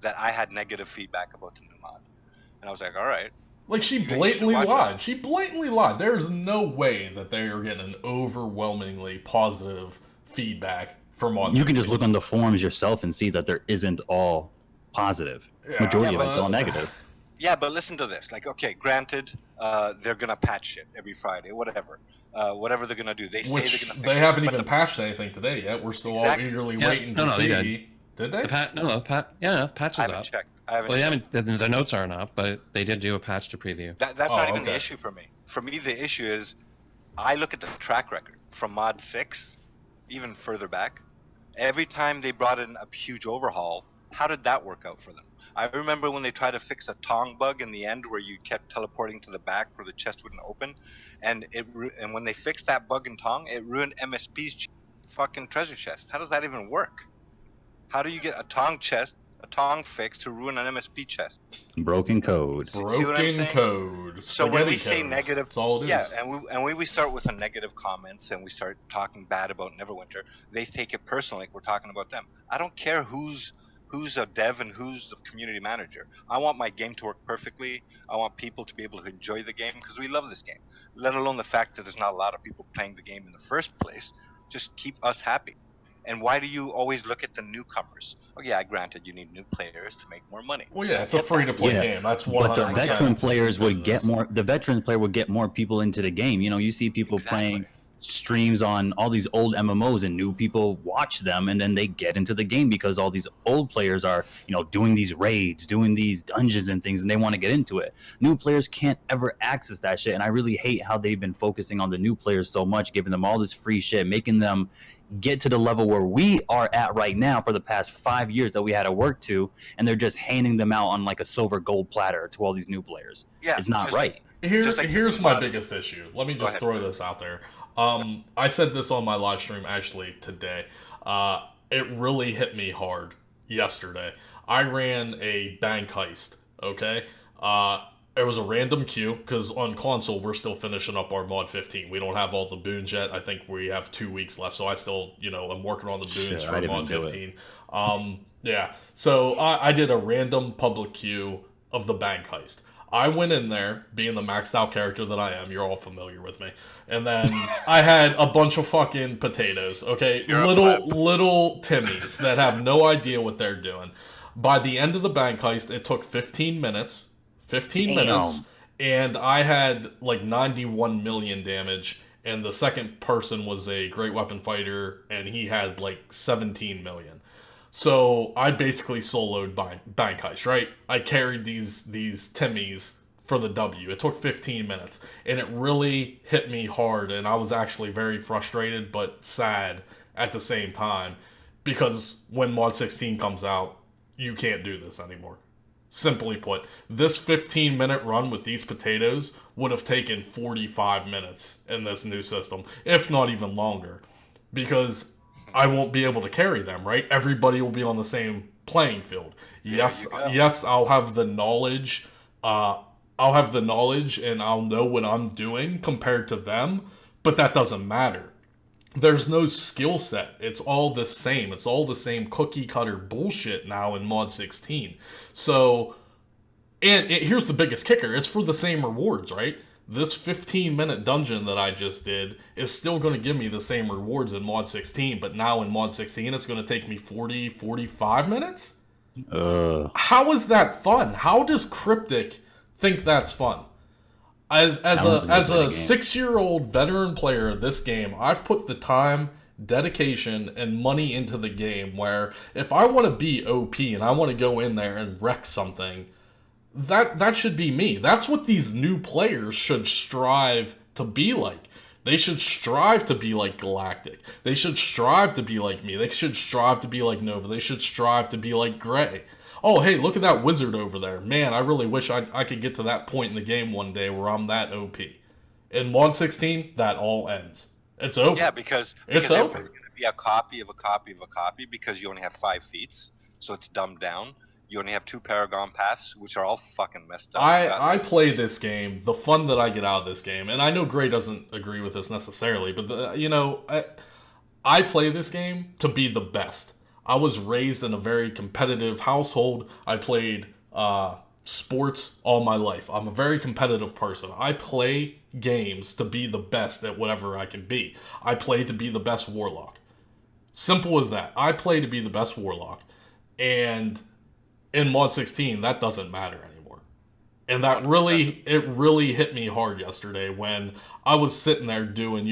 S2: that I had negative feedback about the new mod. And I was like, all right.
S1: Like, she blatantly lied. She blatantly lied. There's no way that they are getting an overwhelmingly positive feedback for Mod 16.
S5: You can just look on the forums yourself and see that there isn't all positive.
S1: Yeah.
S5: Majority of it's all negative.
S2: Yeah, but listen to this. Like, okay, granted, they're going to patch it every Friday, whatever. Whatever they're going to do. They say they're going to fix
S1: they haven't even patched anything today yet. We're still all eagerly waiting to see. Did they?
S3: The patch is up.
S2: Checked. I haven't checked.
S3: The notes aren't up, but they did do a patch to preview.
S2: That's not even the issue for me. For me, the issue is I look at the track record from Mod 6, even further back. Every time they brought in a huge overhaul, how did that work out for them? I remember when they tried to fix a Tong bug in the end where you kept teleporting to the back where the chest wouldn't open. And when they fixed that bug in Tong, it ruined MSP's fucking treasure chest. How does that even work? How do you get a Tong chest, a Tong fix to ruin an MSP chest?
S5: Broken code.
S1: Broken code.
S2: So when we say negative,
S1: that's all it is.
S2: Yeah, and when we start with a negative comments and we start talking bad about Neverwinter, they take it personally, like we're talking about them. I don't care who's a dev and who's the community manager. I want my game to work perfectly. I want people to be able to enjoy the game because we love this game. Let alone the fact that there's not a lot of people playing the game in the first place. Just keep us happy. And why do you always look at the newcomers? Oh yeah, granted, you need new players to make more money.
S1: Well, yeah, it's a free-to-play game. That's 100%.
S5: But the veteran players would get more. The veteran player would get more people into the game. You know, you see people playing streams on all these old MMOs, and new people watch them, and then they get into the game because all these old players are, doing these raids, doing these dungeons and things, and they want to get into it. New players can't ever access that shit, and I really hate how they've been focusing on the new players so much, giving them all this free shit, making them get to the level where we are at right now for the past 5 years that we had to work to, and they're just handing them out on like a silver gold platter to all these new players. Yeah, it's not right.
S1: Here's my biggest issue. Let me just throw this out there. I said this on my live stream actually today. It really hit me hard yesterday. I ran a bank heist, okay? It was a random queue, because on console, we're still finishing up our Mod 15. We don't have all the boons yet. I think we have 2 weeks left, so I still, I'm working on the boons for Mod 15. Yeah. So I did a random public queue of the bank heist. I went in there, being the maxed out character that I am. You're all familiar with me. And then I had a bunch of fucking potatoes, okay? Little Timmies that have no idea what they're doing. By the end of the bank heist, it took 15 minutes. 15 minutes. And I had like 91 million damage. And the second person was a great weapon fighter, and he had like 17 million. So I basically soloed bank heist, right? I carried these Timmies for the W. It took 15 minutes, and it really hit me hard, and I was actually very frustrated but sad at the same time, because when Mod 16 comes out, you can't do this anymore. Simply put, this 15-minute run with these potatoes would have taken 45 minutes in this new system, if not even longer, because I won't be able to carry them, right? Everybody will be on the same playing field. Yes, I'll have the knowledge. I'll have the knowledge, and I'll know what I'm doing compared to them, but that doesn't matter. There's no skill set. It's all the same. It's all the same cookie cutter bullshit now in Mod 16. So, here's the biggest kicker. It's for the same rewards, right? This 15-minute dungeon that I just did is still going to give me the same rewards in Mod 16, but now in Mod 16 it's going to take me 40, 45 minutes? How is that fun? How does Cryptic think that's fun? As a 6-year-old veteran player of this game, I've put the time, dedication, and money into the game where if I want to be OP and I want to go in there and wreck something, that should be me. That's what these new players should strive to be like. They should strive to be like Galactic. They should strive to be like me. They should strive to be like Nova. They should strive to be like Grey. Oh, hey, look at that wizard over there. Man, I really wish I could get to that point in the game one day where I'm that OP. In Mod 16, that all ends. It's over.
S2: Yeah, because
S1: it's over.
S2: It's going to be a copy of a copy of a copy because you only have 5 feats, so it's dumbed down. You only have 2 Paragon paths, which are all fucking messed up.
S1: I play this game, the fun that I get out of this game, and I know Gray doesn't agree with this necessarily, but I play this game to be the best. I was raised in a very competitive household. I played sports all my life. I'm a very competitive person. I play games to be the best at whatever I can be. I play to be the best warlock. Simple as that. I play to be the best warlock. And in Mod 16, that doesn't matter anymore. And that really hit me hard yesterday when I was sitting there doing,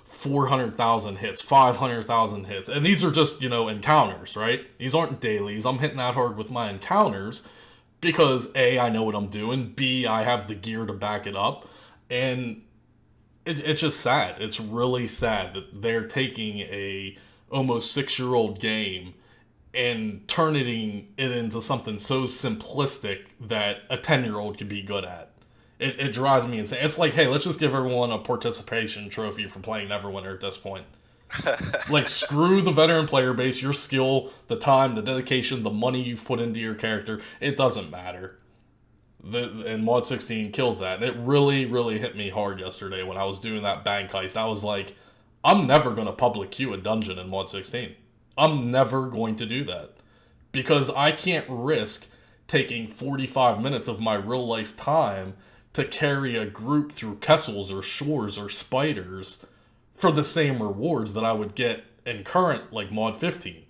S1: 400,000 hits, 500,000 hits. And these are just, encounters, right? These aren't dailies. I'm hitting that hard with my encounters because A, I know what I'm doing. B, I have the gear to back it up. And it's just sad. It's really sad that they're taking a almost 6-year-old game and turning it into something so simplistic that a 10-year-old could be good at. It drives me insane. It's like, hey, let's just give everyone a participation trophy for playing Neverwinter at this point. Like, screw the veteran player base, your skill, the time, the dedication, the money you've put into your character. It doesn't matter. And Mod 16 kills that. And it really, really hit me hard yesterday when I was doing that bank heist. I was like, I'm never going to public queue a dungeon in Mod 16. I'm never going to do that. Because I can't risk taking 45 minutes of my real life time to carry a group through Kessels or Shores or Spiders for the same rewards that I would get in current, like, Mod 15.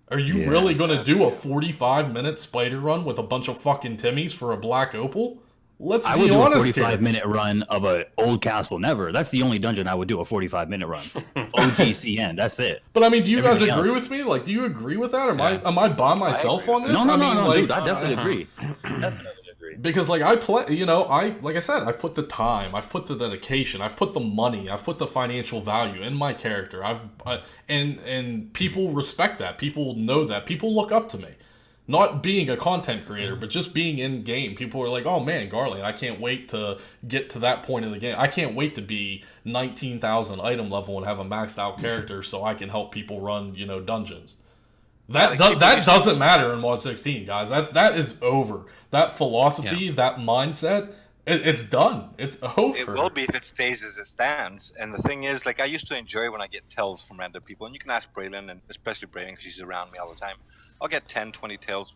S1: Are you really going to do a 45-minute spider run with a bunch of fucking Timmies for a black opal? Let's be honest.
S5: I would do a 45-minute run of a old castle. Never. That's the only dungeon I would do a 45-minute run. OGCN. That's it.
S1: But I mean, do you guys agree with me? Like, do you agree with that? Am I by myself on this?
S5: No, dude. I definitely agree. Definitely agree.
S1: Because like I play, like I said, I've put the time, I've put the dedication, I've put the money, I've put the financial value in my character. And people respect that. People know that. People look up to me. Not being a content creator, but just being in game. People are like, oh man, Garland, I can't wait to get to that point in the game. I can't wait to be 19,000 item level and have a maxed out character so I can help people run, dungeons. That doesn't matter in Mod 16, guys. That is over. That philosophy, that mindset, it's done. It's over.
S2: It will be if it stays as it stands. And the thing is, like, I used to enjoy when I get tells from random people, and you can ask Braylon, and especially Braylon because she's around me all the time. I'll get 10, 20 tails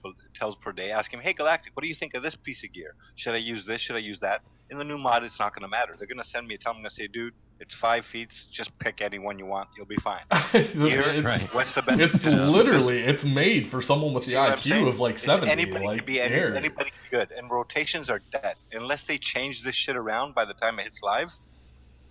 S2: per day. Ask him, hey Galactic, what do you think of this piece of gear? Should I use this? Should I use that? In the new mod, it's not going to matter. They're going to send me a tell. I'm going to say, dude, it's 5 feet. Just pick any one you want. You'll be fine. Gear,
S1: It's-
S2: what's the best?
S1: It's literally it's made for someone with the
S2: See what I'm saying?
S1: IQ of like
S2: It's
S1: 70.
S2: anybody
S1: like
S2: can be anybody can be good, and rotations are dead unless they change this shit around by the time it hits live.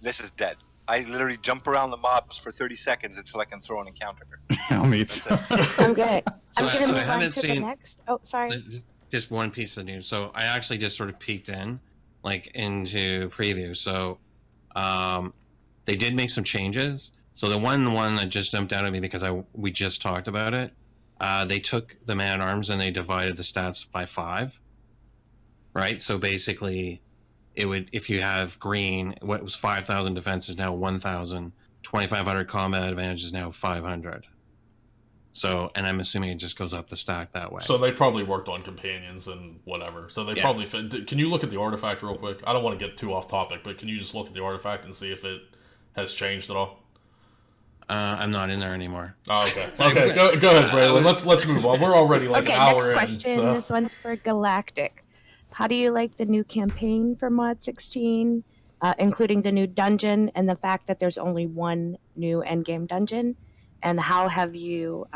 S2: This is dead. I literally jump around the mobs for 30 seconds until I can throw an encounter.
S5: Oh, me too.
S4: I'm good. I'm
S3: So
S4: gonna
S3: I
S4: move on
S3: haven't
S4: to the
S3: seen-
S4: next. Oh, sorry.
S3: Just one piece of news. So I actually just sort of peeked in, like into preview. So they did make some changes. So the one that just jumped out at me because we just talked about it. They took the man at arms and they divided the stats by 5. Right. So basically, it would, if you have green, what was 5,000 defense is now 1,000. 2,500 combat advantage is now 500. So, and I'm assuming it just goes up the stack that way.
S1: So they probably worked on companions and whatever. So they probably fit. Can you look at the artifact real quick? I don't want to get too off topic, but can you just look at the artifact and see if it has changed at all?
S3: I'm not in there anymore.
S1: Oh, okay. Okay, go ahead, Braylon. Let's move on. We're already like
S4: Okay,
S1: an hour
S4: next question.
S1: in. So.
S4: This one's for Galactic. How do you like the new campaign for Mod 16, including the new dungeon and the fact that there's only one new endgame dungeon? And how have you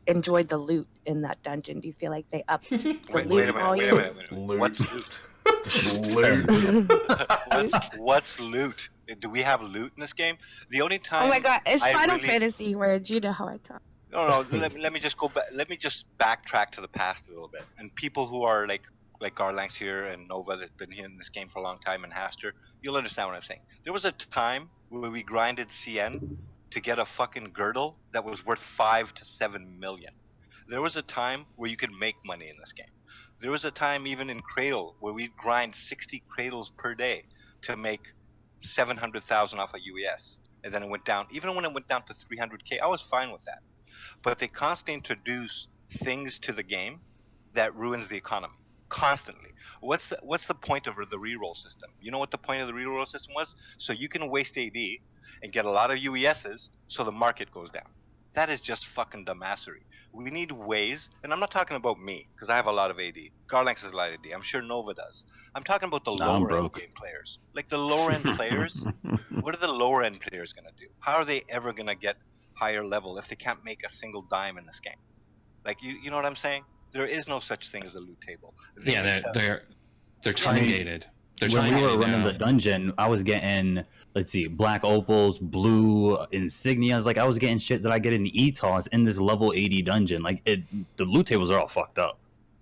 S4: enjoyed the loot in that dungeon? Do you feel like they upped the
S2: Wait
S4: loot
S2: a minute.
S4: volume?
S1: Loot.
S2: What's loot?
S1: Loot.
S2: What's loot? Do we have loot in this game? The only time.
S4: Oh my god, it's
S2: I
S4: Final
S2: really-
S4: Fantasy words. You know how I talk.
S2: No. Let me just go back. Let me just backtrack to the past a little bit. And people who are like Garlanx here and Nova that's been here in this game for a long time, and Haster, you'll understand what I'm saying. There was a time where we grinded CN to get a fucking girdle that was worth 5 to 7 million. There was a time where you could make money in this game. There was a time even in Cradle where we'd grind 60 cradles per day to make 700,000 off a UES. And then it went down. Even when it went down to 300k, I was fine with that. But they constantly introduce things to the game that ruins the economy. Constantly. What's the point of the reroll system? You know what the point of the reroll system was? So you can waste AD and get a lot of UESs so the market goes down. That is just fucking dumbassery. We need ways, and I'm not talking about me, because I have a lot of AD. Garlanx has a lot of AD. I'm sure Nova does. I'm talking about the
S5: Nah, I'm
S2: lower end
S5: broke.
S2: game players. Like the lower end players, what are the lower end players going to do? How are they ever going to get higher level if they can't make a single dime in this game? Like, you know what I'm saying? There is no such thing as a loot table.
S3: They're time gated. They're
S5: When
S3: time
S5: we were
S3: gated
S5: running
S3: now.
S5: the dungeon, I was getting, let's see, black opals, blue insignias. Like I was getting shit that I get in the ETOS in this level 80 dungeon. Like the loot tables are all fucked up.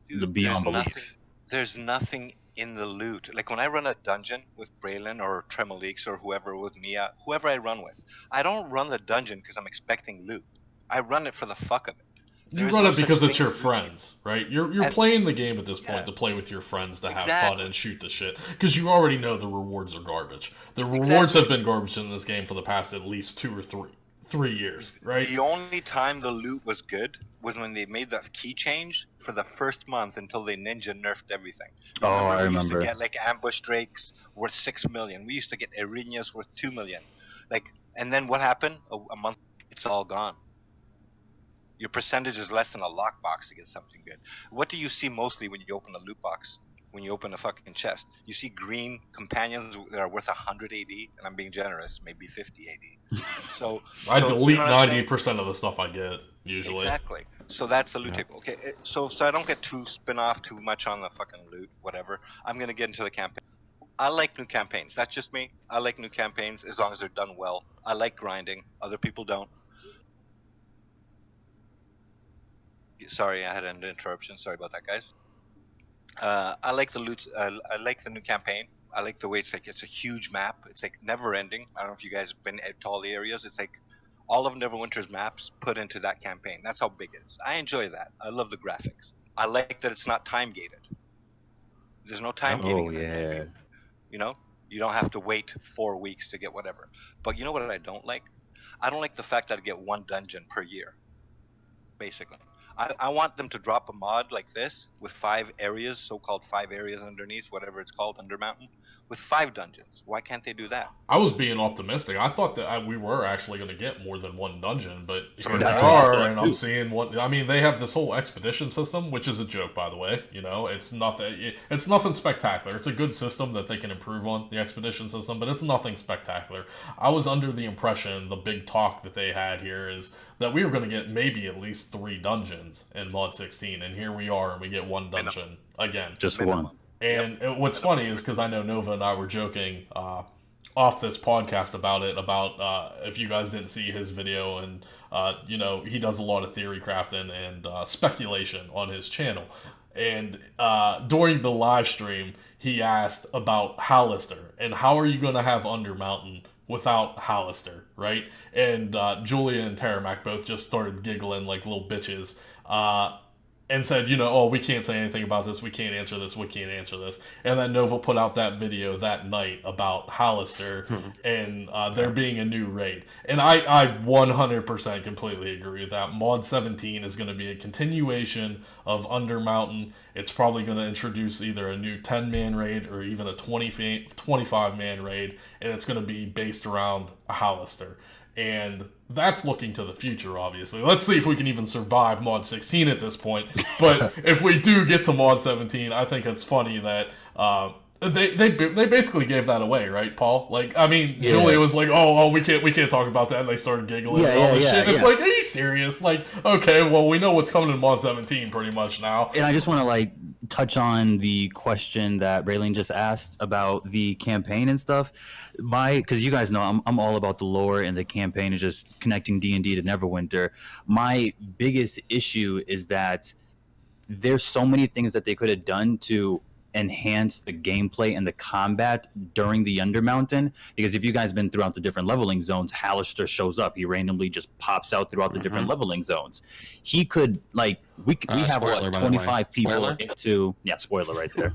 S2: Dude,
S5: Beyond
S2: there's
S5: belief.
S2: there's nothing in the loot. Like when I run a dungeon with Braylon or Tremalix or whoever with Mia, whoever I run with, I don't run the dungeon because I'm expecting loot. I run it for the fuck of it.
S1: You
S2: There is
S1: run
S2: no
S1: it because
S2: such
S1: it's
S2: thing
S1: your
S2: as loot.
S1: friends, right? You're
S2: And-
S1: playing the game at this point
S2: Yeah.
S1: to play with your friends, to have fun
S2: Exactly.
S1: and shoot the shit. Because you already know the rewards are garbage. The rewards have been garbage in this game for the past at least 2 or 3 years, right?
S2: The only time the loot was good was when they made the key change for the first month until they ninja nerfed everything.
S5: Oh, I
S2: We
S5: remember.
S2: used to get like ambush drakes worth 6 million. We used to get Erinyas worth 2 million. Like, and then what happened? A month, it's all gone. Your percentage is less than a lockbox to get something good. What do you see mostly when you open a loot box? When you open a fucking chest, you see green companions that are worth 100 AD, and I'm being generous, maybe 50 AD. So
S1: I
S2: so,
S1: delete
S2: you know what I'm saying?
S1: 90% of the stuff I get, usually.
S2: Exactly. So that's the loot
S3: Yeah.
S2: table. Okay. So I don't get too spin off too much on the fucking loot, whatever. I'm gonna get into the campaign. I like new campaigns. That's just me. I like new campaigns as long as they're done well. I like grinding. Other people don't. Sorry, I had an interruption. Sorry about that, guys. I like the loot. I like the new campaign. I like the way it's a huge map. It's like never ending. I don't know if you guys have been to all the areas. It's like all of Neverwinter's maps put into that campaign. That's how big it is. I enjoy that. I love the graphics. I like that it's not time gated. There's no time gating
S5: Oh
S2: in that
S5: yeah.
S2: campaign. You know, you don't have to wait 4 weeks to get whatever. But you know what I don't like? I don't like the fact that I get one dungeon per year. Basically, I want them to drop a mod like this with 5 areas, so-called 5 areas underneath, whatever it's called, under mountain, with 5 dungeons. Why can't they do that?
S1: I was being optimistic. I thought that we were actually going to get more than 1 dungeon, but here they
S5: That's what I
S1: are,
S5: thought
S1: and
S5: too.
S1: I'm seeing one. I mean, they have this whole expedition system, which is a joke, by the way. You know, it's nothing. It's nothing spectacular. It's a good system that they can improve on, the expedition system, but it's nothing spectacular. I was under the impression the big talk that they had here is that we were going to get maybe at least 3 dungeons in Mod 16, and here we are, and we get 1 dungeon again.
S5: Just
S2: Minimum.
S5: one.
S1: And what's funny is because I know Nova and I were joking off this podcast about it, about if you guys didn't see his video, and you know, he does a lot of theory crafting and speculation on his channel. And during the live stream, he asked about Hallister and how are you going to have Undermountain without Hallister, right? And Julia and Taramac both just started giggling like little bitches. And said, you know, oh, we can't say anything about this, we can't answer this, we can't answer this. And then Nova put out that video that night about Hallister and there being a new raid. And I 100% completely agree with that. Mod 17 is going to be a continuation of Undermountain. It's probably going to introduce either a new 10-man raid or even a 25-man raid, and it's going to be based around a Hallister. And that's looking to the future, obviously. Let's see if we can even survive Mod 16 at this point. But if we do get to Mod 17, I think it's funny that they basically gave that away, right, Paul? Like, I mean,
S5: Yeah.
S1: Julia was like, "Oh, we can't talk about that," and they started giggling and all this shit. It's like, are you serious? Like, okay, well, we know what's coming in Mod 17 pretty much now.
S5: And I just want to like touch on the question that Raylene just asked about the campaign and stuff. Because you guys know I'm all about the lore and the campaign and just connecting D&D to Neverwinter. My biggest issue is that there's so many things that they could have done to enhance the gameplay and the combat during the Undermountain. Because if you guys been throughout the different leveling zones, Hallister shows up. He randomly just pops out throughout the different leveling zones. He could like we have
S3: Spoiler,
S5: what,
S3: by the
S5: 25
S3: way.
S5: people
S3: Spoiler?
S5: into spoiler right there.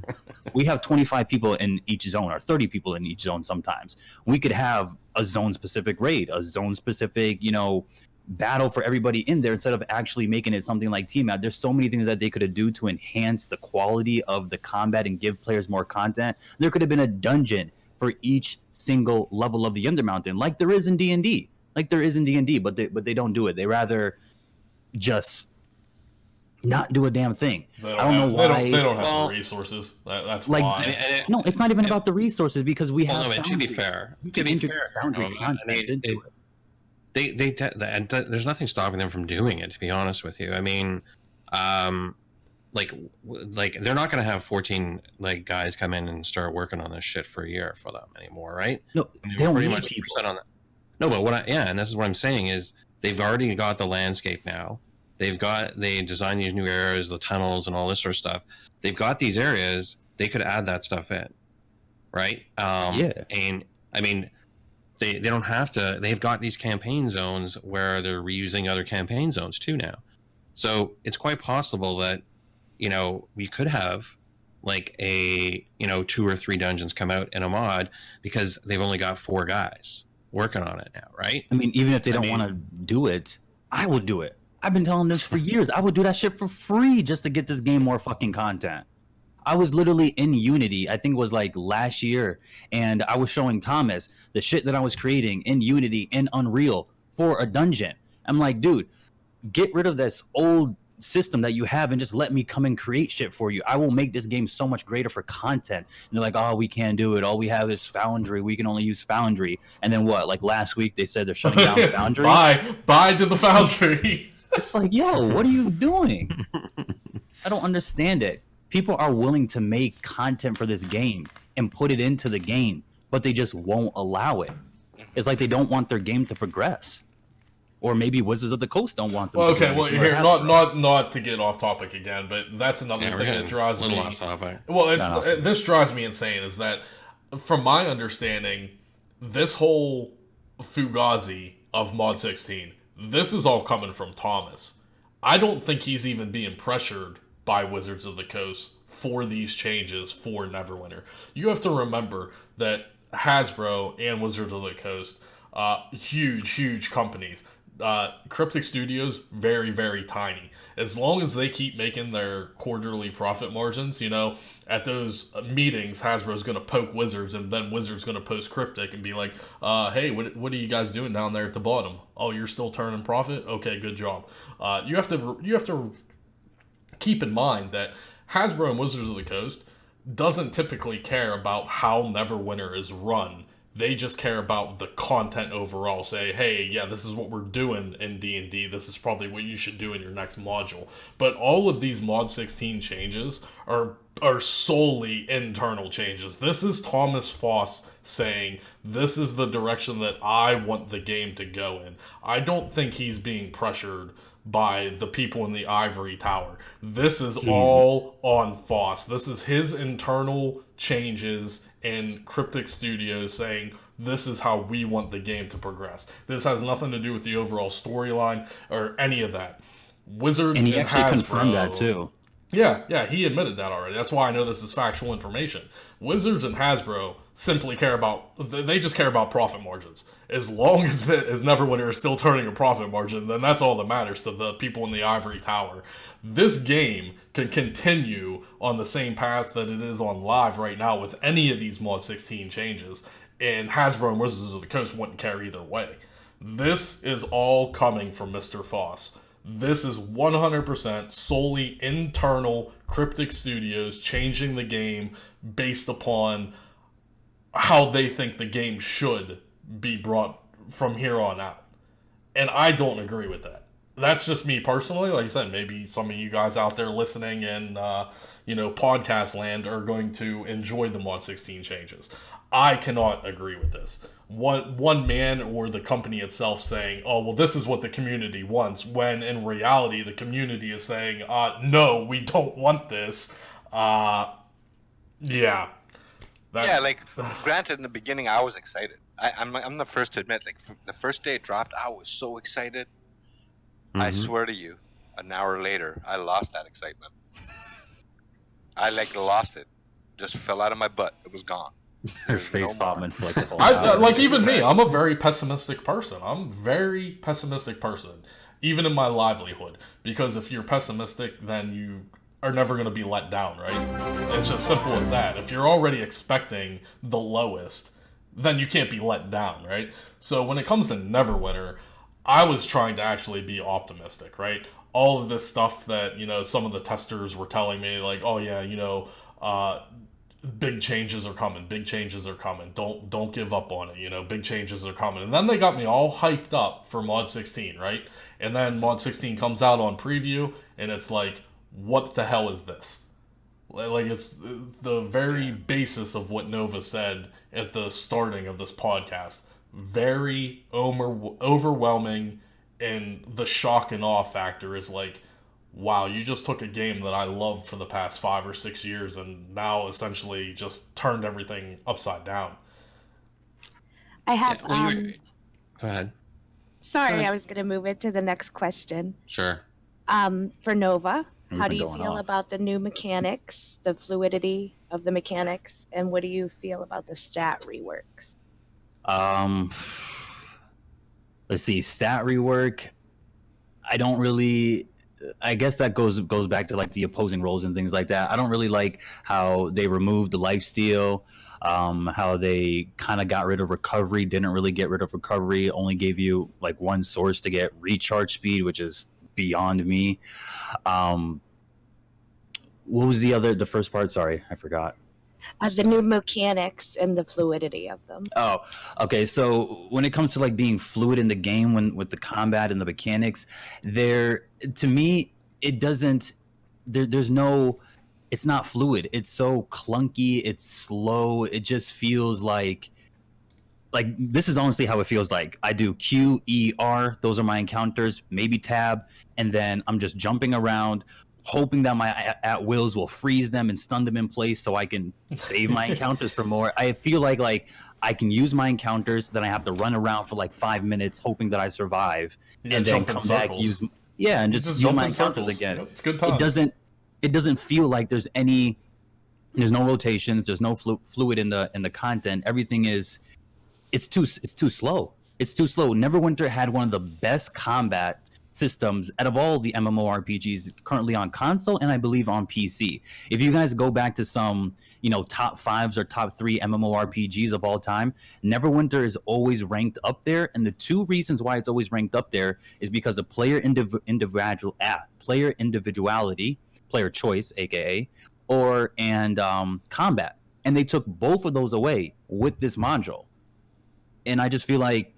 S5: We have 25 people in each zone or 30 people in each zone sometimes. We could have a zone specific raid, a zone specific, you know, battle for everybody in there instead of actually making it something like team out. There's so many things that they could have do to enhance the quality of the combat and give players more content. There could have been a dungeon for each single level of the Undermountain, like there is in D&D. But they don't do it. They rather just not do a damn thing. I don't know why.
S1: They don't have
S3: Well,
S1: the resources. That's
S5: like,
S1: why.
S5: No, it's not even about the resources because we have.
S3: Well, no, but to be
S5: Foundry.
S3: fair,
S5: We can introduce Foundry content into it.
S3: and there's nothing stopping them from doing it. To be honest with you, I mean, like they're not going to have 14 like guys come in and start working on this shit for a year for them anymore, right?
S5: No,
S3: I mean,
S5: they don't
S3: pretty
S5: need
S3: much
S5: people.
S3: set on that. No, but and this is what I'm saying is they've already got the landscape now. They designed these new areas, the tunnels, and all this sort of stuff. They've got these areas. They could add that stuff in, right?
S5: Yeah.
S3: And I mean, they don't have to. They've got these campaign zones where they're reusing other campaign zones too now. So it's quite possible that, you know, we could have like a, you know, 2 or 3 dungeons come out in a mod because they've only got 4 guys working on it now, right?
S5: I mean, even if they don't want to do it, I would do it. I've been telling this for years. I would do that shit for free just to get this game more fucking content. I was literally in Unity, I think it was like last year, and I was showing Thomas the shit that I was creating in Unity in Unreal for a dungeon. I'm like, dude, get rid of this old system that you have and just let me come and create shit for you. I will make this game so much greater for content. And they're like, oh, we can't do it. All we have is Foundry. We can only use Foundry. And then what? Like last week, they said they're shutting down Foundry.
S1: Bye to the Foundry.
S5: It's like, yo, what are you doing? I don't understand it. People are willing to make content for this game and put it into the game, but they just won't allow it. It's like they don't want their game to progress. Or maybe Wizards of the Coast don't want them
S1: Well,
S5: to
S1: okay, well,
S5: progress.
S1: here, not to get off topic again, but that's another
S3: Yeah, we're
S1: thing
S3: getting
S1: that drives
S3: a little
S1: me.
S3: off topic.
S1: Well,
S5: No.
S1: this drives me insane. Is that, from my understanding, this whole Fugazi of Mod 16, this is all coming from Thomas. I don't think he's even being pressured by Wizards of the Coast for these changes for Neverwinter. You have to remember that Hasbro and Wizards of the Coast, huge companies, Cryptic Studios, very, very tiny. As long as they keep making their quarterly profit margins, at those meetings, Hasbro's going to poke Wizards, and then Wizards going to post Cryptic and be like, hey, what are you guys doing down there at the bottom? Oh, you're still turning profit? Okay, good job. You have to keep in mind that Hasbro and Wizards of the Coast doesn't typically care about how Neverwinter is run. They just care about the content overall. Say, hey, yeah, this is what we're doing in D&D. This is probably what you should do in your next module. But all of these Mod 16 changes are solely internal changes. This is Thomas Foss saying, this is the direction that I want the game to go in. I don't think he's being pressured by the people in the ivory tower. This is all on Foss. This is his internal changes in Cryptic Studios saying, this is how we want the game to progress. This has nothing to do with the overall storyline or any of that. Wizards
S5: and he actually
S1: Hasbro,
S5: confirmed that too.
S1: Yeah, he admitted that already. That's why I know this is factual information. Wizards and Hasbro simply they just care about profit margins. As long as Neverwinter is still turning a profit margin, then that's all that matters to the people in the ivory tower. This game can continue on the same path that it is on live right now with any of these Mod 16 changes, and Hasbro and Wizards of the Coast wouldn't care either way. This is all coming from Mr. Foss. This is 100% solely internal Cryptic Studios changing the game based upon how they think the game should be brought from here on out. And I don't agree with that. That's just me personally. Like I said, maybe some of you guys out there listening in, podcast land are going to enjoy the Mod 16 changes. I cannot agree with this. One man or the company itself saying, oh, well, this is what the community wants, when in reality the community is saying, no, we don't want this. Yeah.
S2: Granted, in the beginning, I was excited. I'm the first to admit, the first day it dropped, I was so excited. Mm-hmm. I swear to you, an hour later, I lost that excitement. I lost it. Just fell out of my butt. It was gone.
S5: His face palm inflicted.
S1: Even me, I'm a very pessimistic person. Even in my livelihood. Because if you're pessimistic, then you are never going to be let down, right? It's just simple as that. If you're already expecting the lowest, then you can't be let down, right? So when it comes to Neverwinter, I was trying to actually be optimistic, right? All of this stuff that, some of the testers were telling me, like, oh yeah, big changes are coming. Don't give up on it. Big changes are coming. And then they got me all hyped up for Mod 16, right? And then Mod 16 comes out on preview, and it's like, what the hell is this? Like, it's the very basis of what Nova said at the starting of this podcast. Very overwhelming, and the shock and awe factor is like, wow, you just took a game that I loved for the past 5 or 6 years and now essentially just turned everything upside down.
S4: I have...
S3: Go ahead.
S4: Sorry, I was going to move it to the next question.
S3: Sure.
S4: For Nova, how do you feel
S5: off.
S4: about the new mechanics, the fluidity of the mechanics, and what do you feel about the stat reworks?
S5: Let's see, stat rework. I guess that goes back to like the opposing roles and things like that. I don't really like how they removed the lifesteal, how they kind of got rid of recovery, didn't really get rid of recovery, only gave you like one source to get recharge speed, which is beyond me. What was the first part? Sorry, I forgot.
S4: The new mechanics and the fluidity of them.
S5: Oh, okay. So when it comes to like being fluid in the game, with the combat and the mechanics, to me, it doesn't. There's no. It's not fluid. It's so clunky. It's slow. It just feels like this is honestly how it feels like. I do Q, E, R. Those are my encounters. Maybe tab, and then I'm just jumping around, hoping that my at-wills will freeze them and stun them in place so I can save my encounters for more. I feel like I can use my encounters, then I have to run around for like 5 minutes hoping that I survive, and then come back, use my encounters again.
S1: It's good time.
S5: It doesn't feel like there's no rotations, there's no fluid in the content. Everything is it's too slow. It's too slow. Neverwinter had one of the best combat systems out of all the MMORPGs currently on console and I believe on PC. If you guys go back to some, top 5s or top 3 MMORPGs of all time, Neverwinter is always ranked up there. And the two reasons why it's always ranked up there is because of player individuality, player choice, aka, and combat. And they took both of those away with this module. And I just feel like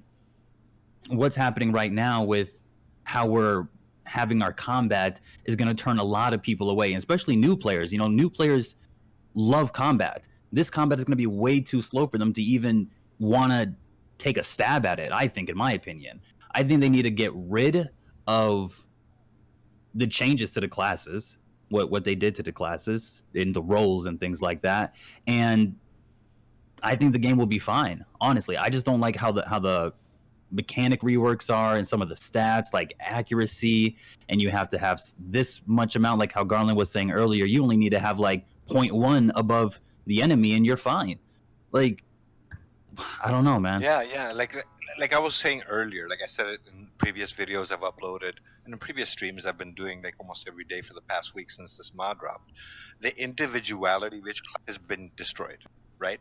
S5: what's happening right now with how we're having our combat is going to turn a lot of people away, especially new players. New players love combat. This combat is going to be way too slow for them to even want to take a stab at it, I think, in my opinion. I think they need to get rid of the changes to the classes, what they did to the classes, in the roles and things like that. And I think the game will be fine, honestly. I just don't like how the mechanic reworks are and some of the stats like accuracy, and you have to have this much amount, like how Garland was saying earlier. You only need to have like 0.1 above the enemy and you're fine. Like, I don't know, man.
S2: Yeah. Like I was saying earlier, like I said it in previous videos I've uploaded, and in previous streams I've been doing like almost every day for the past week since this mod dropped. The individuality of each class has been destroyed, right?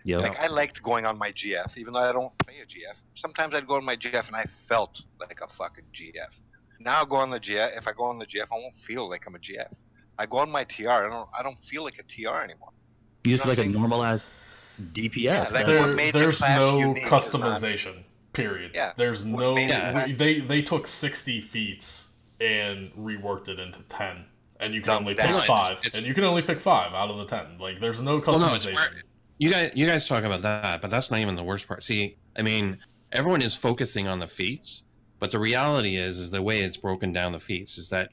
S5: Yeah.
S2: Like I liked going on my GF, even though I don't play a GF. Sometimes I'd go on my GF and I felt like a fucking GF. Now I go on the GF. If I go on the GF, I won't feel like I'm a GF. I go on my TR. I don't feel like a TR anymore.
S5: You just feel like a normal ass DPS.
S2: Yeah, like
S1: there's no
S2: unique
S1: customization. Period.
S2: Yeah.
S1: There's no.
S2: Yeah.
S1: They took 60 feats and reworked it into 10, and you can
S2: Dumbed
S1: only
S2: down.
S1: pick 5, and you can only pick 5 out of the 10. Like, there's no customization.
S3: You guys talk about that, but that's not even the worst part. See, I mean, everyone is focusing on the feats, but the reality is the way it's broken down the feats is that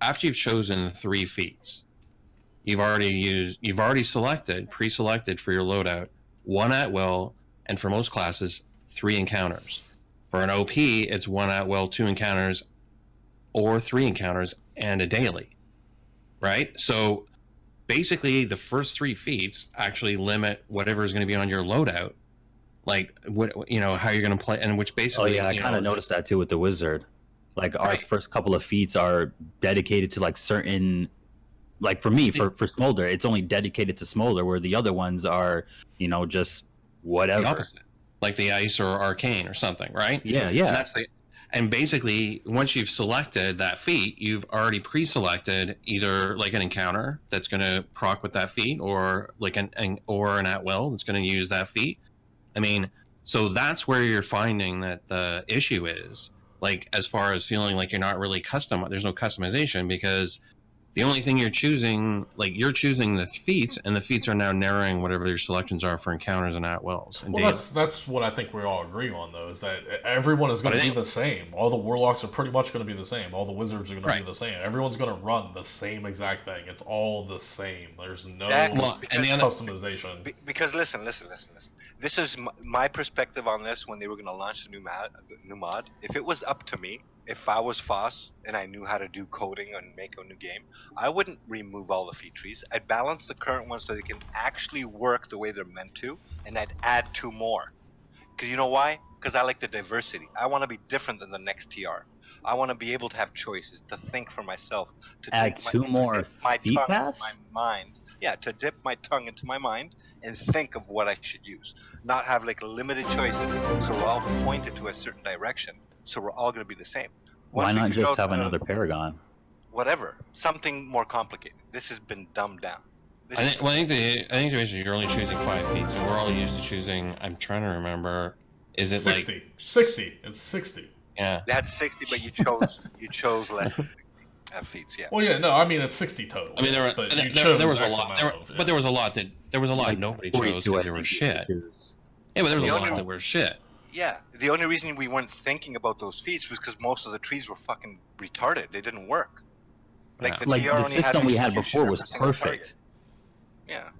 S3: after you've chosen 3 feats, you've already pre-selected for your loadout 1 at will, and for most classes 3 encounters. For an OP, it's 1 at will, 2 encounters, or 3 encounters and a daily, right? So basically, the first 3 feats actually limit whatever is going to be on your loadout, like how you're going to play, and which basically.
S5: Oh yeah, I kind of noticed that too with the wizard. Like our first couple of feats are dedicated to like certain, like for me, for Smolder, it's only dedicated to Smolder, where the other ones are, just whatever.
S3: The opposite, like the ice or arcane or something, right?
S5: Yeah.
S3: And basically, once you've selected that feat, you've already pre-selected either like an encounter that's going to proc with that feat, or like an at will that's going to use that feat. I mean, so that's where you're finding that the issue is, like as far as feeling like you're not really there's no customization, because the only thing you're choosing the feats, and the feats are now narrowing whatever your selections are for encounters and at wills. And
S1: well, that's what I think we all agree on, though, is that everyone is going to be the same. All the warlocks are pretty much going to be the same. All the wizards are going to be the same. Everyone's going to run the same exact thing. It's all the same. There's no customization.
S2: Because listen. This is my perspective on this when they were going to launch the new mod. If it was up to me, if I was Foss and I knew how to do coding and make a new game, I wouldn't remove all the feat trees. I'd balance the current ones so they can actually work the way they're meant to, and I'd add 2 more. Because you know why? Because I like the diversity. I want to be different than the next TR. I want to be able to have choices, to think for myself, to
S5: add 2 more feat pass?
S2: My mind. Yeah, to dip my tongue into my mind and think of what I should use. Not have like limited choices, so we're all pointed to a certain direction. So we're all going to be the same.
S5: Why not just have another Paragon?
S2: Whatever, something more complicated. This has been dumbed down.
S3: I think the reason you're only choosing 5 feats, and we're all used to choosing. I'm trying to remember. Is it
S1: 60?
S3: like
S1: 60? It's 60.
S3: Yeah.
S2: That's 60, but you chose less than 60 feats. Yeah.
S1: Well, yeah, no, I mean it's 60 total.
S3: I mean there was a lot, but there was a lot
S5: like
S3: nobody chose because they were shit. Yeah, but there was a lot that were shit.
S2: Yeah, the only reason we weren't thinking about those feats was because most of the trees were fucking retarded. They didn't work.
S5: The system we had before was perfect.
S2: Yeah.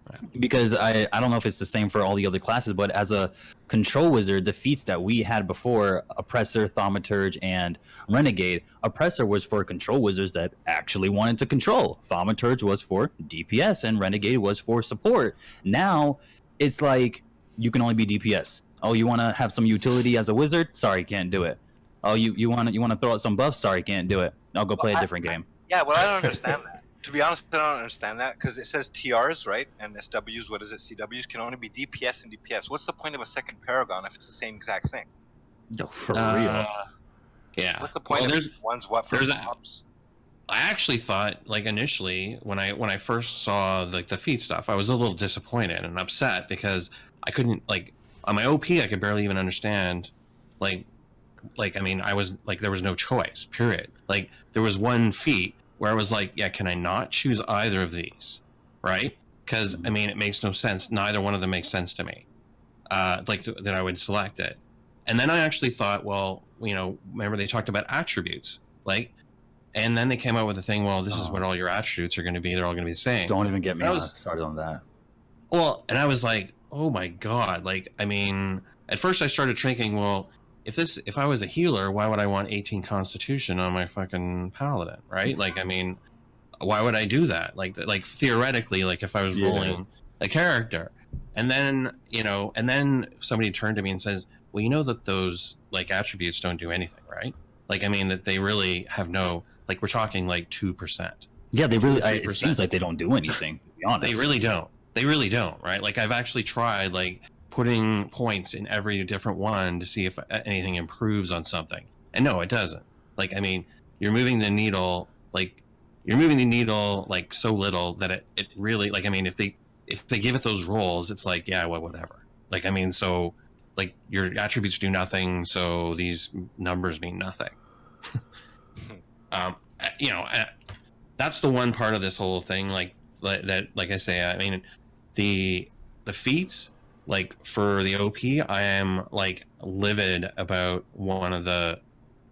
S5: Because I don't know if it's the same for all the other classes, but as a control wizard, the feats that we had before, Oppressor, Thaumaturge, and Renegade, Oppressor was for control wizards that actually wanted to control. Thaumaturge was for DPS, and Renegade was for support. Now, it's like, you can only be DPS. Oh, you want to have some utility as a wizard? Sorry, can't do it. Oh, you want to throw out some buffs? Sorry, can't do it. I'll go play a different game.
S2: Yeah, well, I don't understand that. To be honest, I don't understand that because it says TRs, right? And SWs, what is it? CWs can only be DPS and DPS. What's the point of a second Paragon if it's the same exact thing?
S5: Yo, for real.
S3: Yeah.
S2: What's the point of one's what for mobs?
S3: I actually thought, like, initially when I first saw like the feat stuff, I was a little disappointed and upset because I couldn't, like, on my OP I could barely even understand, like I mean, I was like, there was no choice, period. Like, there was one feat where I was like, yeah, can I not choose either of these, right? Because I mean, it makes no sense. Neither one of them makes sense to me. Like that I would select it. And then I actually thought, well, you know, remember they talked about attributes, like, and then they came out with the thing, well, this is what all your attributes are going to be. They're all going to be the same.
S5: Don't even get me started on that.
S3: Well, and I was like, oh my God. Like, I mean, at first I started thinking, well, if I was a healer, why would I want 18 Constitution on my fucking paladin, right? Like, I mean, why would I do that? Like theoretically, like if I was rolling a character, and then, you know, and then somebody turned to me and says, well, you know that those like attributes don't do anything, right? Like, I mean, that they really have no, like, we're talking like 2%.
S5: Yeah, they really. It seems like they don't do anything. To be honest,
S3: They really don't. They really don't, right? Like, I've actually tried like putting points in every different one to see if anything improves on something, and no, it doesn't. Like, I mean, you're moving the needle like so little that it really, like, I mean, if they give it those rolls, it's like, yeah, well, whatever. Like, I mean, so like your attributes do nothing, so these numbers mean nothing. You know, that's the one part of this whole thing, like that, like I say, I mean, the feats, like for the OP, I am like livid about one of them.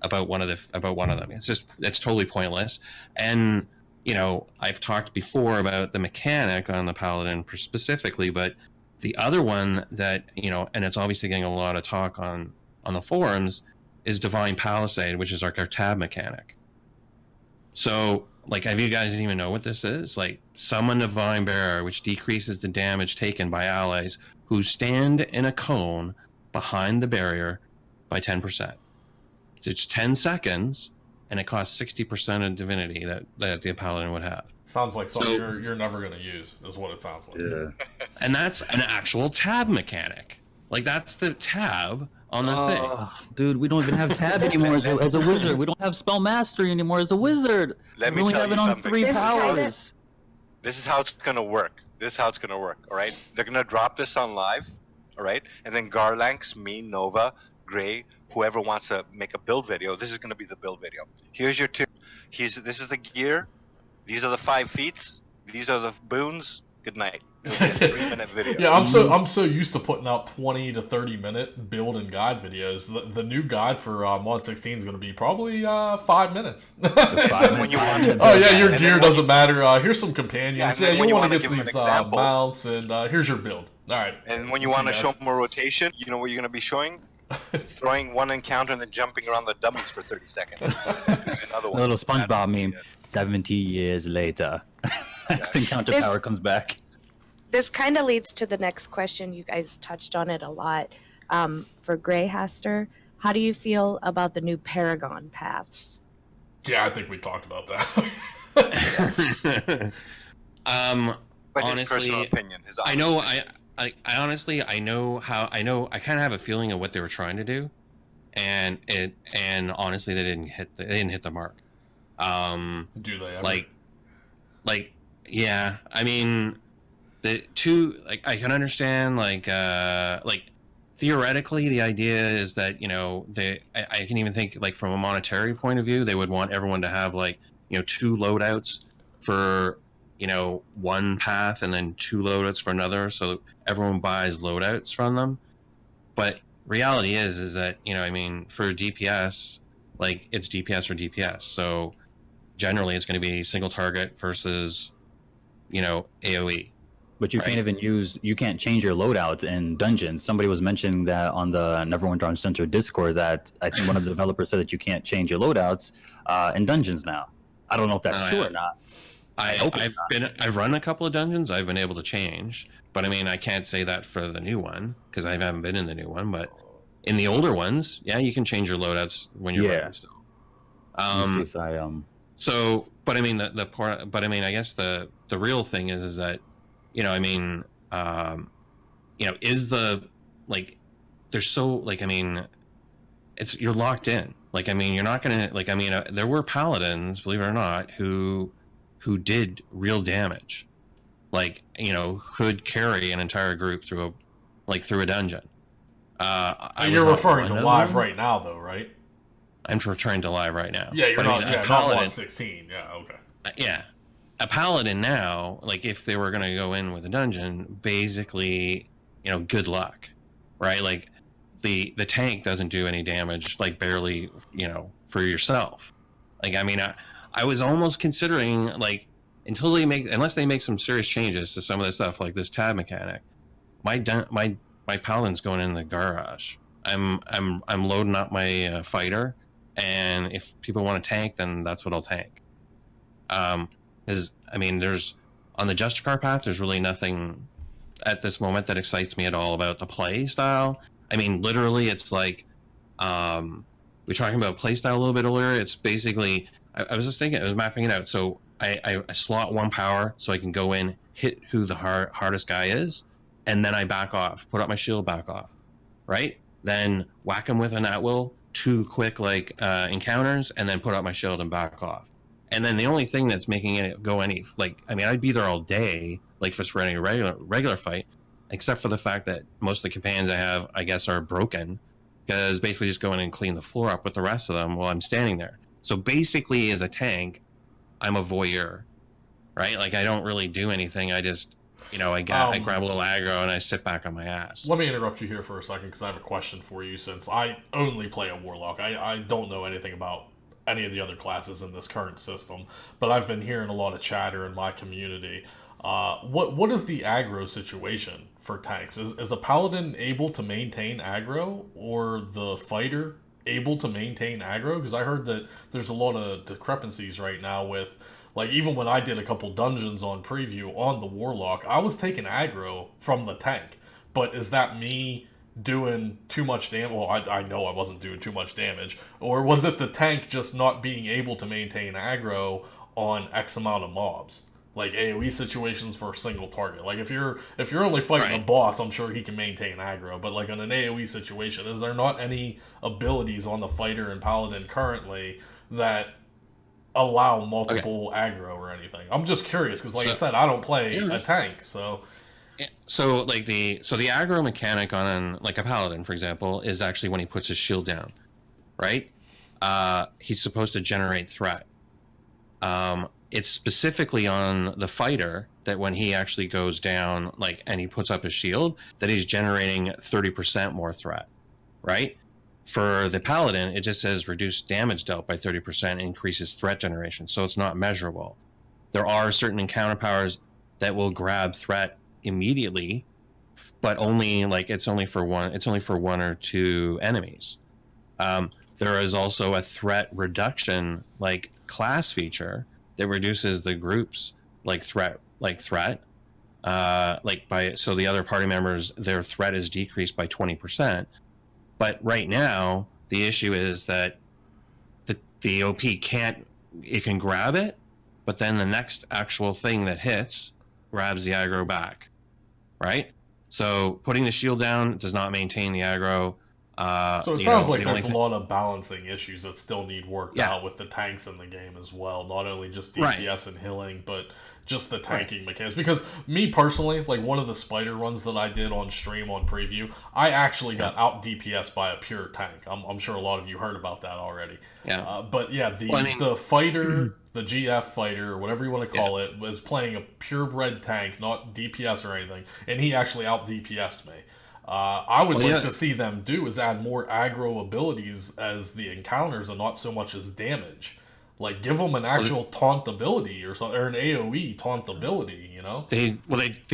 S3: It's totally pointless. And, you know, I've talked before about the mechanic on the paladin specifically, but the other one that, you know, and it's obviously getting a lot of talk on the forums, is Divine Palisade, which is our tab mechanic. So, like, have you guys even know what this is? Like, summon Divine Bearer, which decreases the damage taken by allies who stand in a cone behind the barrier by 10%. It's 10 seconds, and it costs 60% of divinity that the paladin would have.
S1: Sounds like something you're never going to use, is what it sounds like.
S5: Yeah.
S3: And that's an actual tab mechanic. Like, that's the tab on the thing.
S5: Dude, we don't even have tab anymore as a wizard. We don't have spell mastery anymore as a wizard.
S2: Let
S5: we
S2: me
S5: only
S2: tell
S5: have
S2: you
S5: it on
S2: something.
S5: 3 powers.
S2: This is how it's gonna work. All right? They're gonna drop this on live, all right? And then Garlanx, me, Nova, Gray, whoever wants to make a build video, this is gonna be the build video. Here's your tip. This is the gear. These are the 5 feats. These are the boons. Good night. It'll be a 3-minute video.
S1: Yeah, I'm so used to putting out 20 to 30-minute build and guide videos. The new guide for Mod 16 is going to be probably 5 minutes.
S2: When you want to
S1: oh yeah, your gear doesn't matter. Here's some companions.
S2: Yeah,
S1: you want to get these mounts, and here's your build. All right.
S2: And when you want to show more rotation, you know what you're going to be showing? Throwing one encounter and then jumping around the dummies for 30 seconds. Another one.
S5: A little SpongeBob meme. 70 years later. Next encounter power comes back.
S4: This kind of leads to the next question. You guys touched on it a lot. For Greyhastur, how do you feel about the new Paragon paths?
S1: Yeah, I think we talked about that.
S2: But
S3: honestly,
S2: his personal opinion.
S3: I know. I honestly, I know how. I know. I kind of have a feeling of what they were trying to do, and honestly, they didn't hit the mark.
S1: Do they ever?
S3: Like, yeah. I mean, the two. Like, I can understand. Like theoretically, the idea is that, you know, I can even think, like, from a monetary point of view, they would want everyone to have, like, you know, 2 loadouts for, you know, one path and then 2 loadouts for another, so everyone buys loadouts from them. But reality is that, you know, I mean, for DPS, like, it's DPS or DPS, so generally it's going to be single target versus, you know, AoE.
S5: But you can't even you can't change your loadouts in dungeons. Somebody was mentioning that on the Neverwinter on Center Discord, that I think one of the developers said that you can't change your loadouts in dungeons now. I don't know if that's true or not.
S3: I've run a couple of dungeons. I've been able to change, but I mean, I can't say that for the new one because I haven't been in the new one. But in the older ones, yeah, you can change your loadouts when you're playing still.
S5: Let me see if I
S3: So, but I mean, the part, but I mean, I guess the real thing is that, you know, I mean, you know, is the like, there's so like, I mean, you're locked in. Like, I mean, you're not gonna like, I mean, there were paladins, believe it or not, who did real damage, like, you know, could carry an entire group through a dungeon.
S1: You're referring to live right now, though, right?
S3: I'm referring to live right now.
S1: Yeah, you're
S3: but,
S1: not.
S3: I mean,
S1: Yeah, not 116. Yeah, okay.
S3: Yeah, a paladin now, like if they were gonna go in with a dungeon, basically, you know, good luck, right? Like the tank doesn't do any damage, like barely, you know, for yourself. Like, I mean, I was almost considering like unless they make some serious changes to some of this stuff, like this tab mechanic, my paladin's going in the garage. I'm loading up my fighter, and if people want to tank, then that's what I'll tank. Because I mean, there's on the Justicar path, there's really nothing at this moment that excites me at all about the play style. I mean, literally, it's like we were talking about play style a little bit earlier. It's basically I was just thinking, I was mapping it out. So I slot one power so I can go in, hit who the hardest guy is, and then I back off, put up my shield, back off, right? Then whack him with an at-will, 2 quick like encounters, and then put up my shield and back off. And then the only thing that's making it go any, like, I mean, I'd be there all day, like just for any regular fight, except for the fact that most of the companions I have, I guess, are broken, because basically just go in and clean the floor up with the rest of them while I'm standing there. So basically, as a tank, I'm a voyeur, right? Like, I don't really do anything. I just, you know, I grab a little aggro and I sit back on my ass.
S1: Let me interrupt you here for a second because I have a question for you. Since I only play a warlock, I don't know anything about any of the other classes in this current system, but I've been hearing a lot of chatter in my community. What is the aggro situation for tanks? Is a paladin able to maintain aggro, or the fighter able to maintain aggro? Because I heard that there's a lot of discrepancies right now with, like, even when I did a couple dungeons on preview on the warlock, I was taking aggro from the tank. But is that me doing too much damage? Well, I know I wasn't doing too much damage. Or was it the tank just not being able to maintain aggro on X amount of mobs? Like AoE situations for a single target. Like if you're only fighting a boss, I'm sure he can maintain aggro. But like in an AoE situation, is there not any abilities on the fighter and paladin currently that allow multiple aggro or anything? I'm just curious because, like I said, I don't play a tank, so.
S3: So like the aggro mechanic on like a paladin, for example, is actually when he puts his shield down, right? He's supposed to generate threat. It's specifically on the fighter that when he actually goes down, like, and he puts up his shield, that he's generating 30% more threat, right? For the paladin, it just says reduce damage dealt by 30%, increases threat generation, so it's not measurable. There are certain encounter powers that will grab threat immediately, but only like it's only for one or two enemies. There is also a threat reduction like class feature that reduces the group's threat so the other party members, their threat is decreased by 20%. But right now the issue is that the OP can grab it, but then the next actual thing that hits grabs the aggro back, right? So putting the shield down does not maintain the aggro.
S1: So it sounds like there's a lot of balancing issues that still need worked out with the tanks in the game as well. Not only just DPS and healing, but just the tanking mechanics. Because me personally, like one of the spider runs that I did on stream on preview, I actually got out DPS by a pure tank. I'm sure a lot of you heard about that already. Yeah. But yeah, the fighter, the GF fighter, or whatever you want to call it, was playing a purebred tank, not DPS or anything, and he actually out DPS'd me. I would like to see them do is add more aggro abilities as the encounters and not so much as damage. Like give them an actual taunt ability or something, or an AoE taunt ability, you know?
S3: They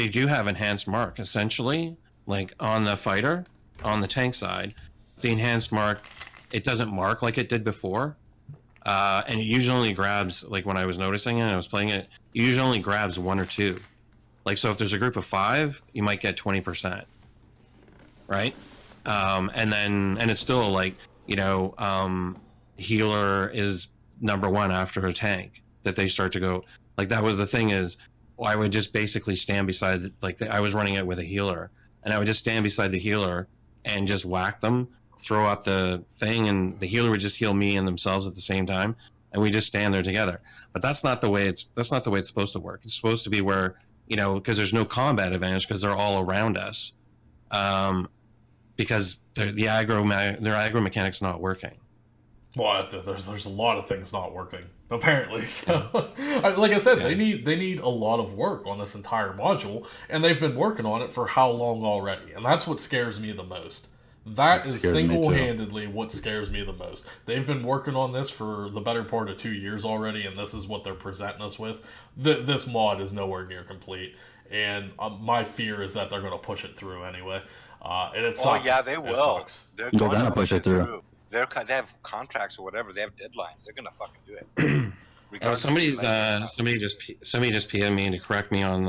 S3: do have enhanced mark essentially, like on the fighter, on the tank side. The enhanced mark, it doesn't mark like it did before. and it usually only grabs, like when I was noticing it and I was playing it usually only grabs 1 or 2. Like, so if there's a group of 5, you might get 20%, right? And it's still like, healer is number 1 after a tank, that they start to go, like, that was the thing is, I would just basically stand beside, like, I was running it with a healer, and I would just stand beside the healer and just whack them, throw up the thing, and the healer would just heal me and themselves at the same time, and we just stand there together. But that's not the way it's supposed to work. It's supposed to be where, because there's no combat advantage because they're all around us, because their aggro mechanic's not working.
S1: Well, there's a lot of things not working, apparently. So, like I said, they need a lot of work on this entire module, and they've been working on it for how long already? And that's what scares me the most. That is single-handedly what scares me the most. They've been working on this for the better part of 2 years already, and this is what they're presenting us with. This mod is nowhere near complete, and my fear is that they're going to push it through anyway. And it sucks.
S2: Oh yeah, they will.
S5: They're gonna push it through.
S2: They have contracts or whatever. They have deadlines. They're gonna fucking do it.
S3: Somebody just PM'd me to correct me on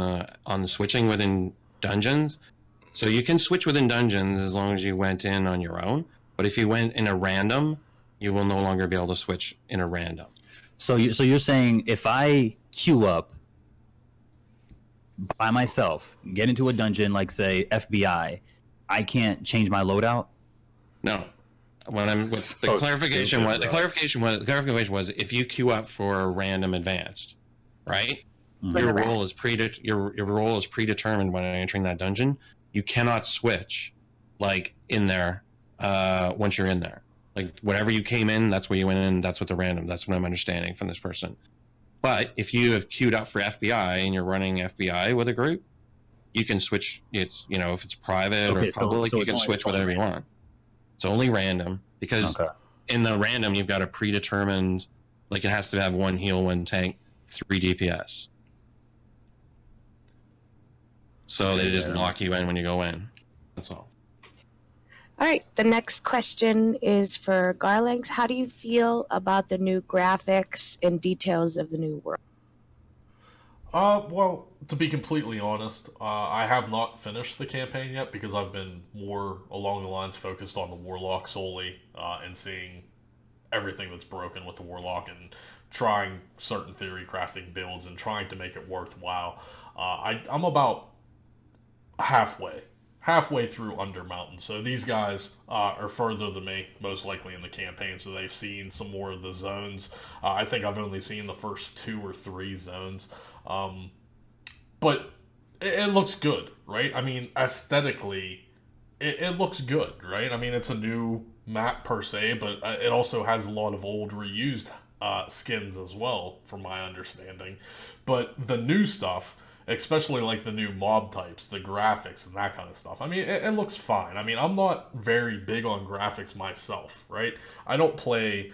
S3: the switching within dungeons. So you can switch within dungeons as long as you went in on your own. But if you went in a random, you will no longer be able to switch in a random.
S5: So you're saying if I queue up by myself, get into a dungeon like say FBI, I can't change my loadout?
S3: No. The clarification was if you queue up for a random advanced, right? Mm-hmm. Your role is predetermined when entering that dungeon. You cannot switch, like, in there once you're in there. Like, whatever you came in, that's where you went in. That's what the random. That's what I'm understanding from this person. But if you have queued up for FBI and you're running FBI with a group, you can switch. It's if it's private or public, you can switch whatever you want. It's only random because in the random you've got a predetermined, like, it has to have 1 heal, 1 tank, 3 DPS. So they just lock you in when you go in. That's all.
S4: All right. The next question is for Garlanx. How do you feel about the new graphics and details of the new world?
S1: Well, to be completely honest, I have not finished the campaign yet because I've been more along the lines focused on the Warlock solely, and seeing everything that's broken with the Warlock and trying certain theory crafting builds and trying to make it worthwhile. I'm about halfway through Undermountain, so these guys are further than me, most likely in the campaign, so they've seen some more of the zones. I think I've only seen the first 2 or 3 zones. But it looks good, right? I mean, aesthetically, it looks good, right? I mean, it's a new map per se, but it also has a lot of old reused skins as well, from my understanding. But the new stuff, especially like the new mob types, the graphics and that kind of stuff, I mean, it looks fine. I mean, I'm not very big on graphics myself, right? I don't play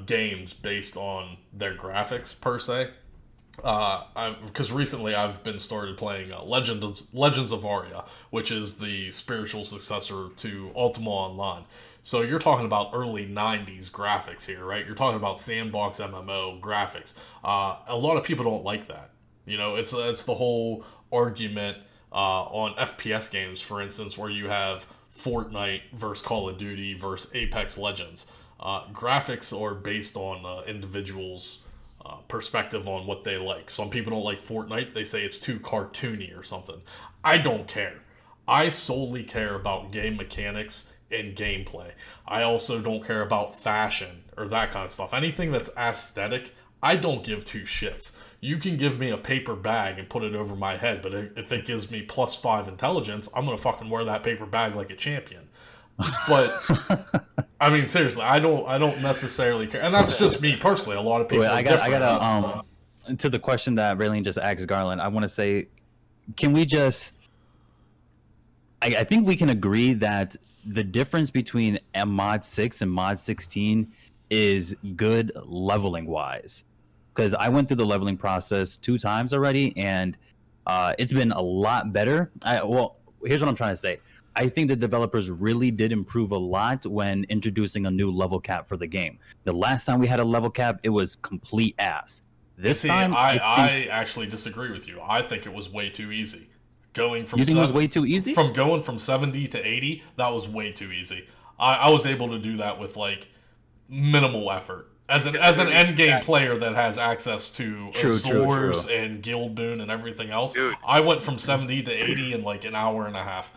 S1: games based on their graphics per se. Because recently I've been started playing Legends of Aria, which is the spiritual successor to Ultima Online. So you're talking about early 90s graphics here, right? You're talking about sandbox MMO graphics. A lot of people don't like that. It's the whole argument on FPS games, for instance, where you have Fortnite versus Call of Duty versus Apex Legends. Graphics are based on individuals' perspective on what they like. Some people don't like Fortnite. They say it's too cartoony or something. I don't care. I solely care about game mechanics and gameplay. I also don't care about fashion or that kind of stuff. Anything that's aesthetic, I don't give 2 shits. You can give me a paper bag and put it over my head, but if it gives me +5 intelligence, I'm going to fucking wear that paper bag like a champion. But I mean, seriously, I don't necessarily care, and that's just me personally. A lot of people.
S5: I gotta to the question that Raylene just asked Garland. I want to say, can we just? I think we can agree that the difference between mod 6 and mod 16 is good leveling wise, because I went through the leveling process 2 times already, and it's been a lot better. Well, here's what I'm trying to say. I think the developers really did improve a lot when introducing a new level cap for the game. The last time we had a level cap, it was complete ass. This time,
S1: I actually disagree with you. I think it was way too easy. Going from
S5: you think it was way too easy?
S1: From going from 70 to 80, that was way too easy. I was able to do that with like minimal effort. As an end game player that has access to Azores and Guild Boon and everything else,
S2: Dude.
S1: I went from 70 to 80 in like an hour and a half.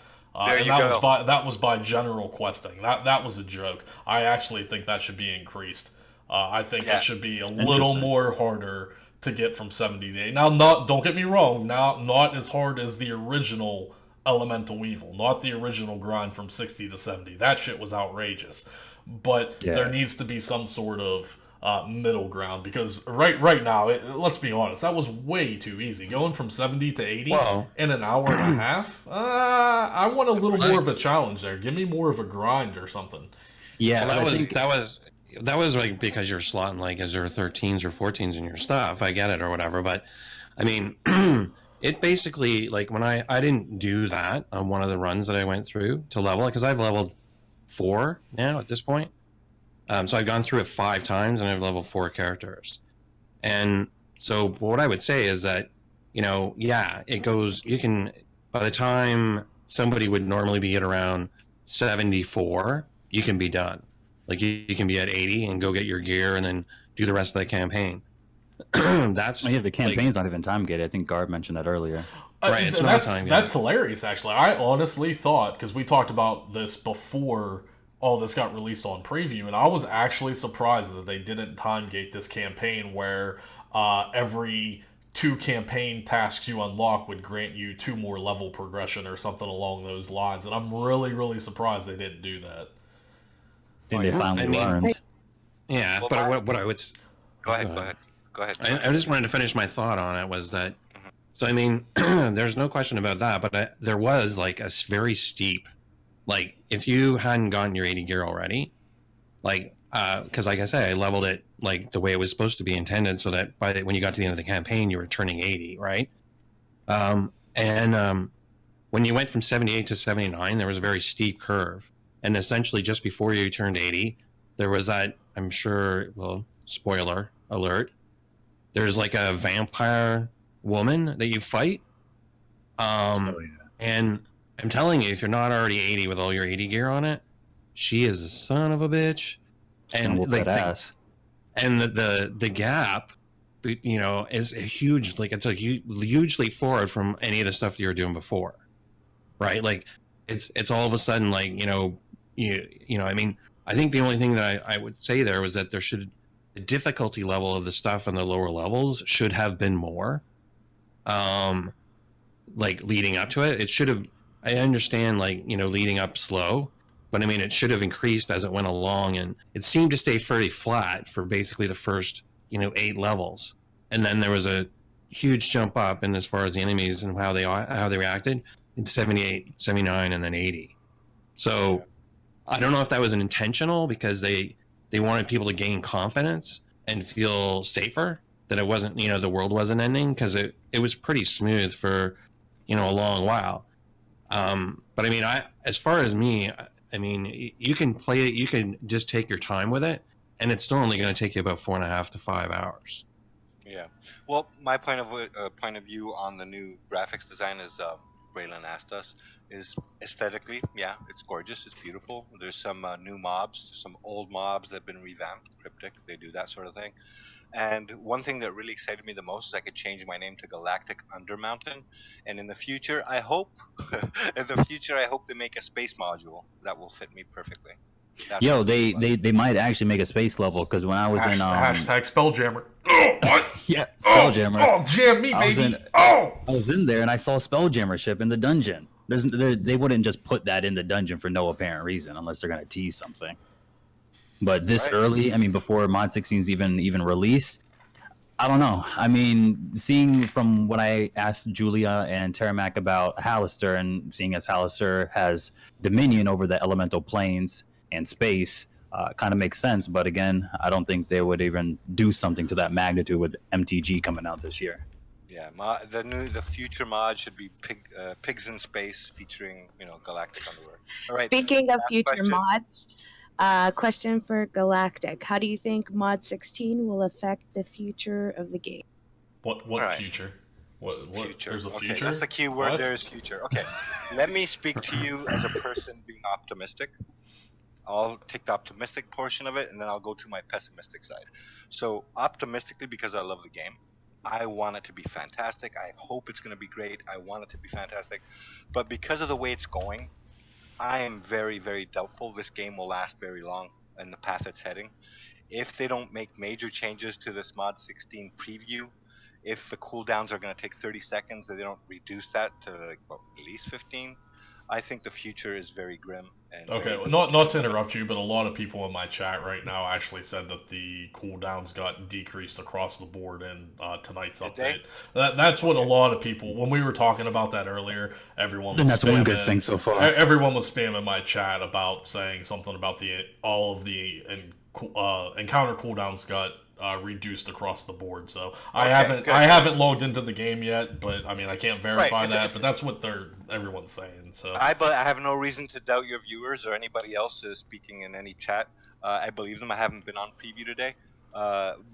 S2: There you
S1: go. That was by general questing. That was a joke. I actually think that should be increased. I think it should be a little more harder to get from 70 to 80. Now, don't get me wrong. Now, not as hard as the original Elemental Evil, not the original grind from 60 to 70. That shit was outrageous. But there needs to be some sort of middle ground, because right now, let's be honest, that was way too easy. Going from 70 to 80 in an hour and a half, I want a little more of a challenge there. Give me more of a grind or something.
S3: Yeah, that was like because you're slotting like Azure 13s or 14s in your stuff. I get it or whatever, but I mean, it basically, like, when I didn't do that on one of the runs that I went through to level it, because I've leveled 4 now at this point. So I've gone through it 5 times and I've leveled 4 characters. And so what I would say is that, it goes, you can, by the time somebody would normally be at around 74, you can be done. Like, you can be at 80 and go get your gear and then do the rest of the campaign.
S5: The campaign's not even time gated. I think Garb mentioned that earlier.
S3: Right, it's not time gated.
S1: That's hilarious, actually. I honestly thought, because we talked about this before all this got released on preview, and I was actually surprised that they didn't time gate this campaign where every 2 campaign tasks you unlock would grant you 2 more level progression or something along those lines, and I'm really, really surprised they didn't do that.
S5: I think they finally learned.
S3: Yeah, but what I would...
S2: Go ahead.
S3: I just wanted to finish my thought on it, was that, so I mean, there's no question about that, but there was like a very steep, like, if you hadn't gotten your 80 gear already, like, because like I said, I leveled it like the way it was supposed to be intended, so that when you got to the end of the campaign, you were turning 80, right? And when you went from 78 to 79, there was a very steep curve. And essentially just before you turned 80, there was that, I'm sure, well, spoiler alert, there's like a vampire woman that you fight. And I'm telling you, if you're not already 80 with all your 80 gear on it, she is a son of a bitch. And like the gap, is a huge, like, it's a huge leap forward from any of the stuff that you were doing before, right? Like, it's all of a sudden, like, I mean, I think the only thing that I would say there was that the difficulty level of the stuff on the lower levels should have been more, like, leading up to it. It should have, I understand, like, leading up slow, but I mean, it should have increased as it went along, and it seemed to stay fairly flat for basically the first, 8 levels. And then there was a huge jump up in as far as the enemies and how they reacted in 78, 79, and then 80. So I don't know if that was intentional, because they wanted people to gain confidence and feel safer that it wasn't, the world wasn't ending, because it was pretty smooth for, a long while. But I mean, as far as me, I mean, you can play it, you can just take your time with it, and it's still only going to take you about 4.5 to 5 hours.
S2: Yeah. Well, my point of view on the new graphics design, as Braylon asked us, is aesthetically, yeah, it's gorgeous, it's beautiful. There's some new mobs, some old mobs that have been revamped, cryptic, they do that sort of thing. And one thing that really excited me the most is I could change my name to Galactic Undermountain. And in the future, I hope, they make a space module that will fit me perfectly.
S5: They might actually make a space level, because when I was in
S1: hashtag Spelljammer. Oh, what?
S5: Yeah, Spelljammer.
S1: Oh, jam me, baby.
S5: I was in there and I saw Spelljammer ship in the dungeon. They wouldn't just put that in the dungeon for no apparent reason unless they're gonna tease something. But this early, I mean, before Mod 16's even released, I don't know. I mean, seeing from what I asked Julia and Terramac about Hallister, and seeing as Hallister has dominion over the elemental planes and space, kind of makes sense. But again, I don't think they would even do something to that magnitude with MTG coming out this year.
S2: Yeah, the future mod should be pigs in space featuring galactic underwear. All right.
S4: Speaking of
S2: last
S4: future
S2: question.
S4: mods, question for Galactic. How do you think Mod 16 will affect the future of the game?
S1: What
S2: All right.
S1: future? What
S2: Future.
S1: there's a
S2: Okay,
S1: future?
S2: that's the key word.
S1: What?
S2: There is future. Okay, let me speak to you as a person being optimistic. I'll take the optimistic portion of it, and then I'll go to my pessimistic side. So optimistically, because I love the game, I want it to be fantastic. I hope it's going to be great. I want it to be fantastic. But because of the way it's going, I am very, very doubtful this game will last very long in the path it's heading. If they don't make major changes to this Mod 16 preview, if the cooldowns are going to take 30 seconds, that they don't reduce that to at least 15, I think the future is very grim. And
S1: Okay,
S2: very
S1: well, not to
S2: bleak.
S1: interrupt you, but a lot of people in my chat right now actually said that the cooldowns got decreased across the board in tonight's
S2: Did
S1: update.
S2: they?
S1: That's what a lot of people, when we were talking about that earlier, everyone was
S5: And that's
S1: spamming,
S5: one good thing so far.
S1: Everyone was spamming my chat about saying something about all of the encounter cooldowns got reduced across the board. So I haven't logged into the game yet, but I mean I can't verify that, but that's what everyone's saying. So
S2: I have no reason to doubt your viewers or anybody else speaking in any chat. I believe them. I haven't been on preview today.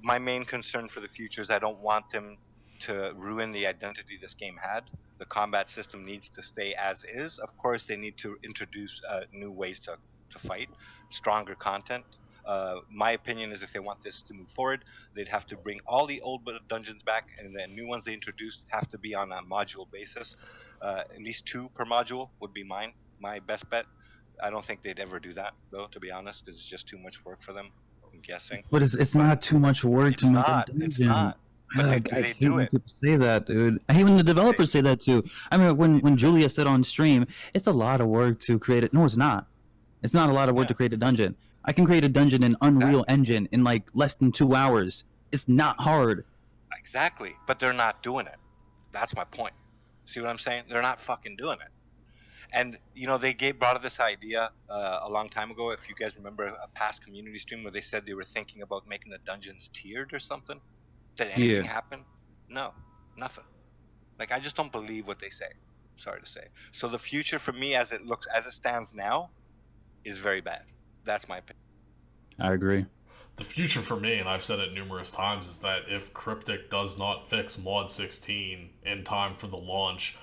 S2: My main concern for the future is I don't want them to ruin the identity this game had. The combat system needs to stay as is. Of course, they need to introduce new ways to fight, stronger content. My opinion is if they want this to move forward, they'd have to bring all the old dungeons back, and the new ones they introduced have to be on a module basis. At least 2 per module would be my best bet. I don't think they'd ever do that, though, to be honest, because it's just too much work for them, I'm guessing.
S6: But it's not too much work to make a dungeon.
S2: It's not. But
S6: I
S2: they
S6: hate
S2: do
S6: when
S2: it.
S6: people say that, dude. I hate when the developers say that too. I mean, when Julia said on stream, it's a lot of work to create it. No, it's not. It's not a lot of work to create a dungeon. I can create a dungeon in Unreal Engine in like less than 2 hours. It's not hard.
S2: Exactly. But they're not doing it. That's my point. See what I'm saying? They're not fucking doing it. And they brought up this idea a long time ago. If you guys remember a past community stream where they said they were thinking about making the dungeons tiered or something. Did anything happen? No, nothing. Like I just don't believe what they say. Sorry to say. So the future for me, as it stands now, is very bad. That's my opinion.
S6: I agree.
S1: The future for me, and I've said it numerous times, is that if Cryptic does not fix Mod 16 in time for the launch,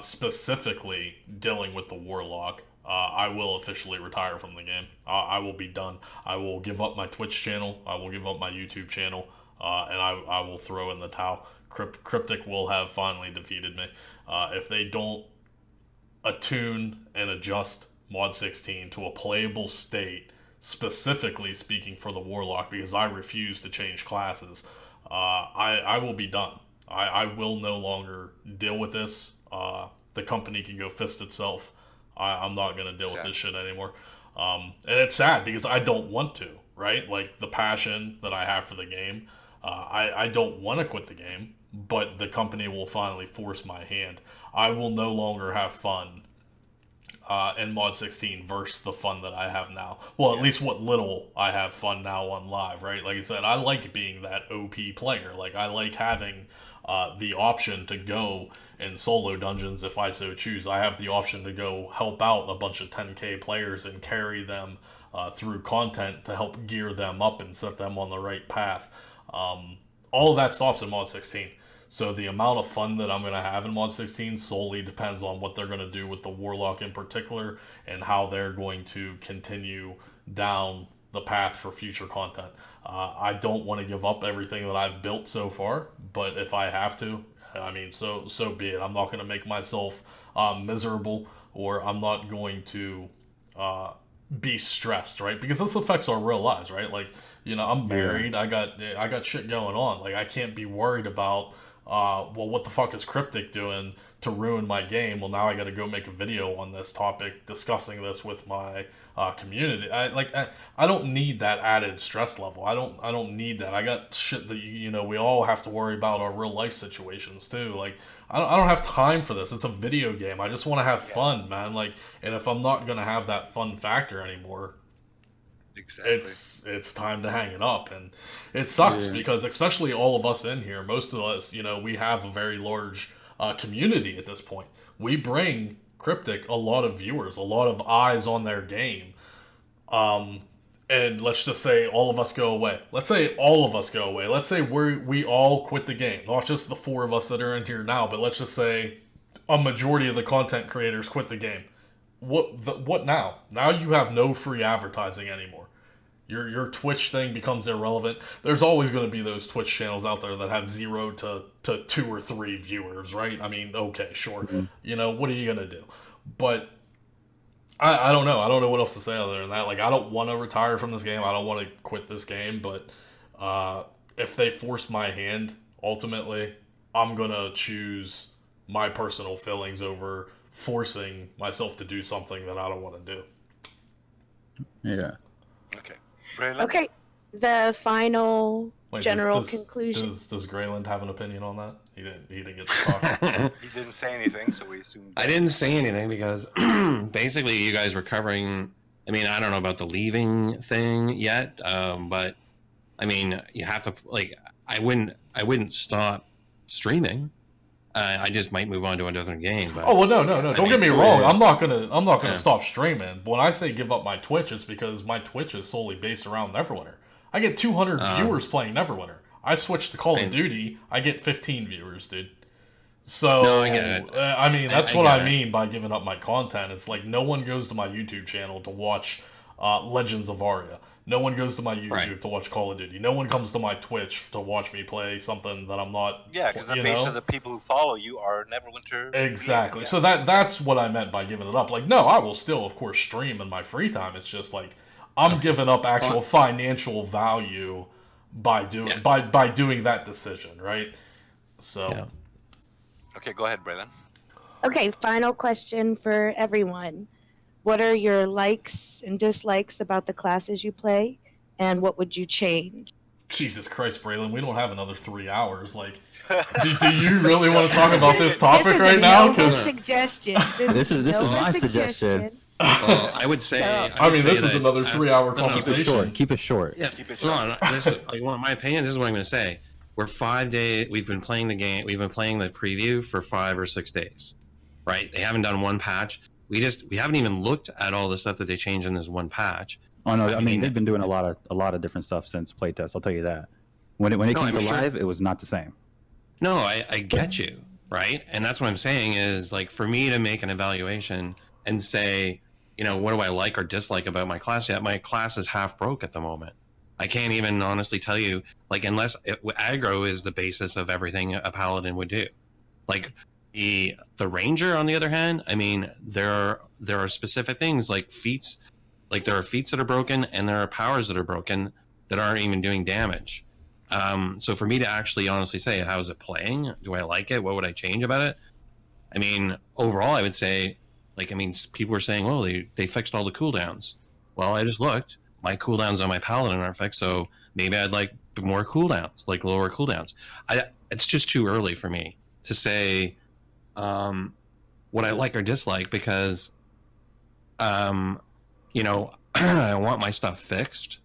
S1: specifically dealing with the Warlock, I will officially retire from the game. I will be done. I will give up my Twitch channel. I will give up my YouTube channel, and I will throw in the towel. Cryptic will have finally defeated me. If they don't attune and adjust Mod 16 to a playable state, specifically speaking for the Warlock, because I refuse to change classes, I will be done. I will no longer deal with this. The company can go fist itself. I'm not going to deal with this shit anymore. And it's sad because I don't want to, right? Like, the passion that I have for the game, I don't want to quit the game, but the company will finally force my hand. I will no longer have fun in Mod 16 versus the fun that I have now. Well, at least what little I have fun now on live, right? Like I said, I like being that OP player. Like, I like having the option to go in solo dungeons if I so choose. I have the option to go help out a bunch of 10k players and carry them through content to help gear them up and set them on the right path. All of that stops in Mod 16. So the amount of fun that I'm going to have in Mod 16 solely depends on what they're going to do with the Warlock in particular and how they're going to continue down the path for future content. I don't want to give up everything that I've built so far, but if I have to, I mean, so be it. I'm not going to make myself miserable, or I'm not going to be stressed, right? Because this affects our real lives, right? Like, I'm married. I got shit going on. Like, I can't be worried about well, what the fuck is Cryptic doing to ruin my game? Well, now I got to go make a video on this topic, discussing this with my community. I don't need that added stress level. I don't need that. I got shit that we all have to worry about our real life situations too. Like, I don't have time for this. It's a video game. I just want to have fun, man. Like, and if I'm not gonna have that fun factor anymore,
S2: Exactly.
S1: it's time to hang it up, and it sucks
S6: Yeah.
S1: because especially all of us in here, most of us, we have a very large community at this point. We bring Cryptic a lot of viewers, a lot of eyes on their game. And let's just say all of us go away. Let's say all of us go away. Let's say we all quit the game, not just the 4 of us that are in here now, but let's just say a majority of the content creators quit the game. What now? Now you have no free advertising anymore. Your Twitch thing becomes irrelevant. There's always going to be those Twitch channels out there that have 0 to 2 or 3 viewers, right? I mean, okay, sure. What are you going to do? But I don't know. I don't know what else to say other than that. Like, I don't want to retire from this game. I don't want to quit this game. But if they force my hand, ultimately, I'm going to choose my personal feelings over forcing myself to do something that I don't want to do.
S6: Yeah.
S2: Okay. Braylon?
S4: Okay, the final
S1: Wait,
S4: general
S1: does-
S4: conclusion.
S1: Does Greyland have an opinion on that? He didn't get to talk.
S2: He didn't say anything, so we assumed.
S3: I didn't say anything because basically you guys were covering. I mean, I don't know about the leaving thing yet, but I mean, you have to I wouldn't stop streaming. I just might move on to a different game. But,
S1: Oh well, no. Don't get me wrong.
S3: Yeah.
S1: I'm not gonna
S3: Yeah.
S1: stop streaming. But when I say give up my Twitch, it's because my Twitch is solely based around Neverwinter. I get 200 viewers playing Neverwinter. I switch to Call of Duty, I get 15 viewers, dude. So
S3: No, I get it.
S1: I mean, that's
S3: I
S1: what
S3: get
S1: I
S3: it.
S1: mean by giving up my content. It's like no one goes to my YouTube channel to watch Legends of Aria. No one goes to my YouTube
S3: Right.
S1: to watch Call of Duty. No one comes to my Twitch to watch me play something that I'm not.
S2: Yeah, because the
S1: you
S2: base
S1: know?
S2: of the people who follow you are Neverwinter.
S1: Exactly.
S2: Yeah.
S1: So that's what I meant by giving it up. Like, no, I will still, of course, stream in my free time. It's just like I'm giving up actual financial value by doing
S3: Yes.
S1: by doing that decision, right? So
S3: Yeah.
S2: Okay, go ahead, Braylon.
S4: Okay, final question for everyone. What are your likes and dislikes about the classes you play, and what would you change?
S1: Jesus Christ, Braylon, we don't have another 3 hours. Like, do you really want to talk about this topic
S4: This is
S1: right
S4: a
S1: now?
S4: noble
S1: 'Cause
S4: suggestion.
S6: This is
S4: noble
S6: my suggestion.
S3: Well, I would say.
S1: I mean, this is another 3-hour
S3: no, no,
S6: Keep it
S1: conversation.
S6: short. Keep it short.
S3: Yeah,
S2: Keep it
S3: no,
S2: short.
S3: no, this is, in my opinion, this is what I'm going to say. We're 5 days. We've been playing the game. We've been playing the preview for 5 or 6 days, right? They haven't done one patch. We haven't even looked at all the stuff that they changed in this one patch.
S6: Oh no, I mean
S3: mean-
S6: they've been doing a lot of different stuff since playtest. I'll tell you that. When it
S3: No,
S6: came
S3: I'm
S6: to
S3: sure.
S6: live, it was not the same.
S3: No, I get you, right? And that's what I'm saying is like for me to make an evaluation and say, what do I like or dislike about my class yet? My class is half broke at the moment. I can't even honestly tell you, unless aggro is the basis of everything a paladin would do. Like the ranger, on the other hand, I mean, there are specific things like feats, like there are feats that are broken and there are powers that are broken that aren't even doing damage. So for me to actually honestly say, how is it playing? Do I like it? What would I change about it? I mean, overall, I would say, people were saying, oh, they fixed all the cooldowns. Well, I just looked. My cooldowns on my paladin aren't fixed, so maybe I'd like more cooldowns, like lower cooldowns. It's just too early for me to say what I like or dislike because, I want my stuff fixed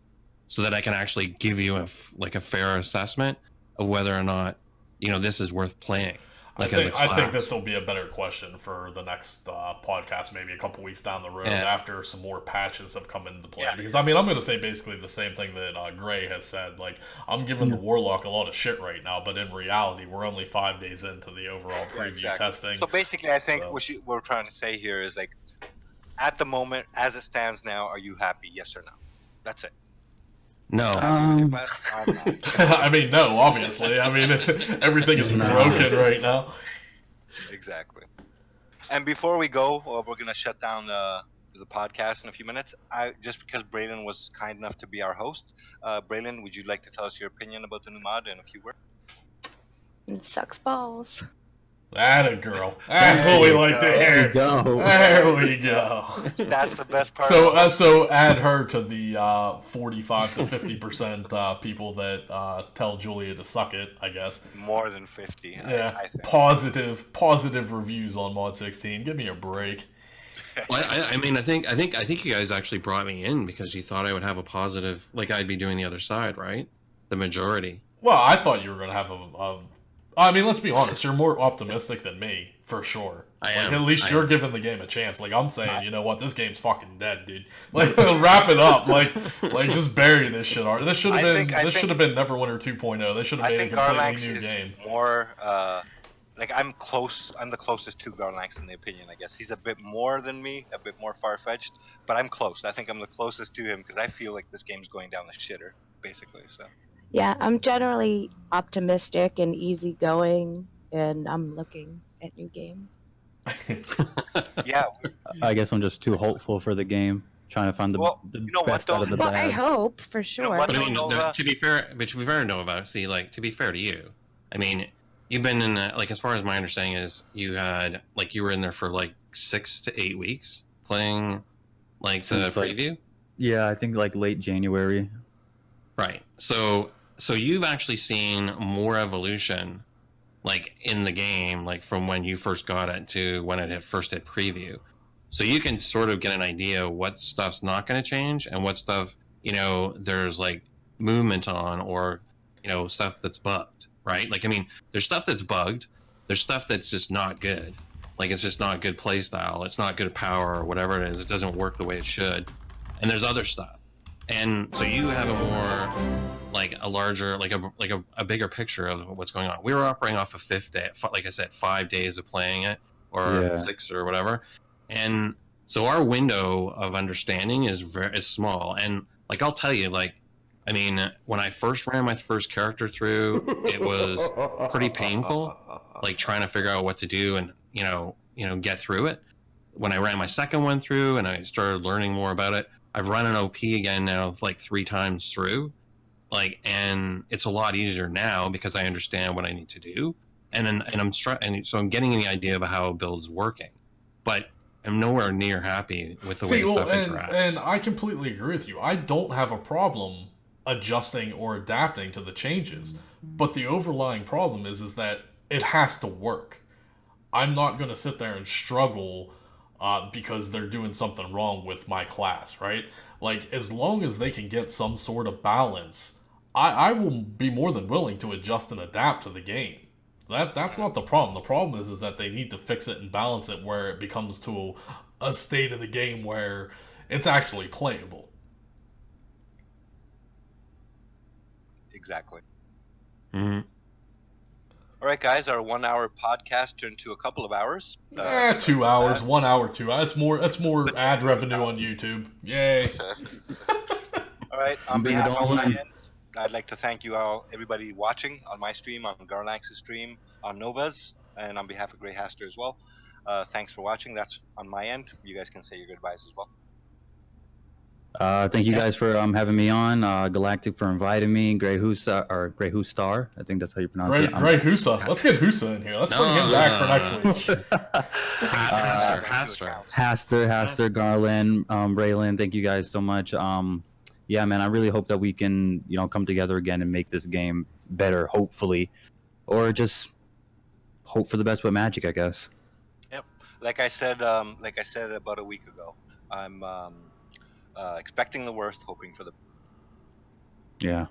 S3: so that I can actually give you a fair assessment of whether or not, this is worth playing.
S1: I
S3: As a
S1: think
S3: class.
S1: this will be a better question for the next podcast, maybe a couple weeks down the road
S3: Yeah.
S1: after some more patches have come into play.
S2: Yeah.
S1: Because I mean, I'm going to say basically the same thing that Gray has said. Like, I'm giving the Warlock a lot of shit right now, but in reality, we're only 5 days into the overall preview
S2: Exactly.
S1: testing.
S2: So basically, I think
S1: So-
S2: what we're trying to say here is like, at the moment, as it stands now, are you happy? Yes or no? That's it.
S3: No.
S2: I'm not.
S1: I mean, no, obviously. I mean, everything is broken right now.
S2: Exactly. And before we go, we're gonna shut down the podcast in a few minutes. Just because Braylon was kind enough to be our host, Braylon, would you like to tell us your opinion about the new mod in a few words?
S4: It sucks balls.
S1: Atta girl. That's what we like to
S6: There you
S1: hear.
S6: go.
S1: There we go.
S2: That's the best part.
S1: So add her to the 45 to 50% people that tell Julia to suck it, I guess.
S2: More than 50.
S1: Yeah,
S2: I think.
S1: positive reviews on Mod 16. Give me a break.
S3: Well, I mean, I think you guys actually brought me in because you thought I would have a positive, like I'd be doing the other side, right? The majority.
S1: Well, I thought you were gonna have a I mean, let's be honest. You're more optimistic than me, for sure.
S3: I
S1: Like,
S3: am.
S1: at least
S3: I
S1: you're
S3: am.
S1: giving the game a chance. Like, I'm saying, you know what? This game's fucking dead, dude. Like, wrap it up. Like, just bury this shit. This should have been. This should have been Neverwinter 2.0. They should have
S2: I
S1: made a
S2: think
S1: completely
S2: Garlanx
S1: new
S2: is
S1: game.
S2: more like I'm close. I'm the closest to Garlanx in the opinion, I guess. He's a bit more than me, a bit more far-fetched, but I'm close. I think I'm the closest to him because I feel like this game's going down the shitter, basically. So.
S4: Yeah, I'm generally optimistic and easygoing, and I'm looking at new games.
S2: Yeah.
S6: I guess I'm just too hopeful for the game, trying to find the,
S2: Well,
S6: the
S2: you know what,
S6: best out
S2: though?
S6: of the
S4: Well,
S6: bad.
S4: I hope for
S2: You know
S4: sure.
S2: what?
S3: But I mean,
S2: Nova.
S3: to be fair, Nova, see, like, to be fair to you, I mean, you've been in, like, as far as my understanding is, you were in there for, like, 6 to 8 weeks playing, like, the
S6: Since, like,
S3: preview?
S6: Yeah, I think like late January.
S3: Right. So you've actually seen more evolution, like, in the game, like, from when you first got it to when it first hit preview. So you can sort of get an idea what stuff's not going to change and what stuff, there's, like, movement on, or, stuff that's bugged, right? Like, I mean, there's stuff that's bugged. There's stuff that's just not good. Like, it's just not good play style. It's not good power, or whatever it is. It doesn't work the way it should. And there's other stuff. And so you have a more, like, a larger, like a bigger picture of what's going on. We were operating off of 5 days of playing it, or 6 or whatever. And so our window of understanding is small. And, like, I'll tell you, like, I mean, when I first ran my first character through, it was pretty painful, like, trying to figure out what to do and, get through it. When I ran my second one through and I started learning more about it, I've run an OP again now, like, 3 times through, like, and it's a lot easier now because I understand what I need to do, and so I'm getting the idea of how a build is working, but I'm nowhere near happy with the way stuff interacts.
S1: And I completely agree with you. I don't have a problem adjusting or adapting to the changes, but the overlying problem is that it has to work. I'm not going to sit there and struggle because they're doing something wrong with my class, right? Like, as long as they can get some sort of balance, I will be more than willing to adjust and adapt to the game. That's not the problem. The problem is that they need to fix it and balance it where it becomes to a state of the game where it's actually playable.
S2: Exactly.
S3: Mm-hmm.
S2: All right, guys, our 1 hour podcast turned to a couple of hours.
S1: 2 hours, 1 hour, 2 hours. That's more ad revenue on YouTube. Yay.
S2: All right, on
S6: Bring it
S2: behalf of
S6: all
S2: my
S6: in.
S2: end, I'd like to thank you all, everybody watching on my stream, on Garlanx's stream, on Nova's, and on behalf of Greyhastur as well. Thanks for watching. That's on my end. You guys can say your goodbyes as well.
S6: Thank you guys for having me on. Galactic for inviting me. Greyhastur. I think that's how you pronounce it.
S1: Great Husa. Let's get Husa in here. Let's bring him back for next week.
S3: Hastur.
S6: Garland, Braylon. Thank you guys so much. Yeah, man, I really hope that we can, come together again and make this game better, hopefully, or just hope for the best with Magic, I guess.
S2: Yep. Like I said about a week ago, I'm expecting the worst, hoping for the.
S6: Yeah.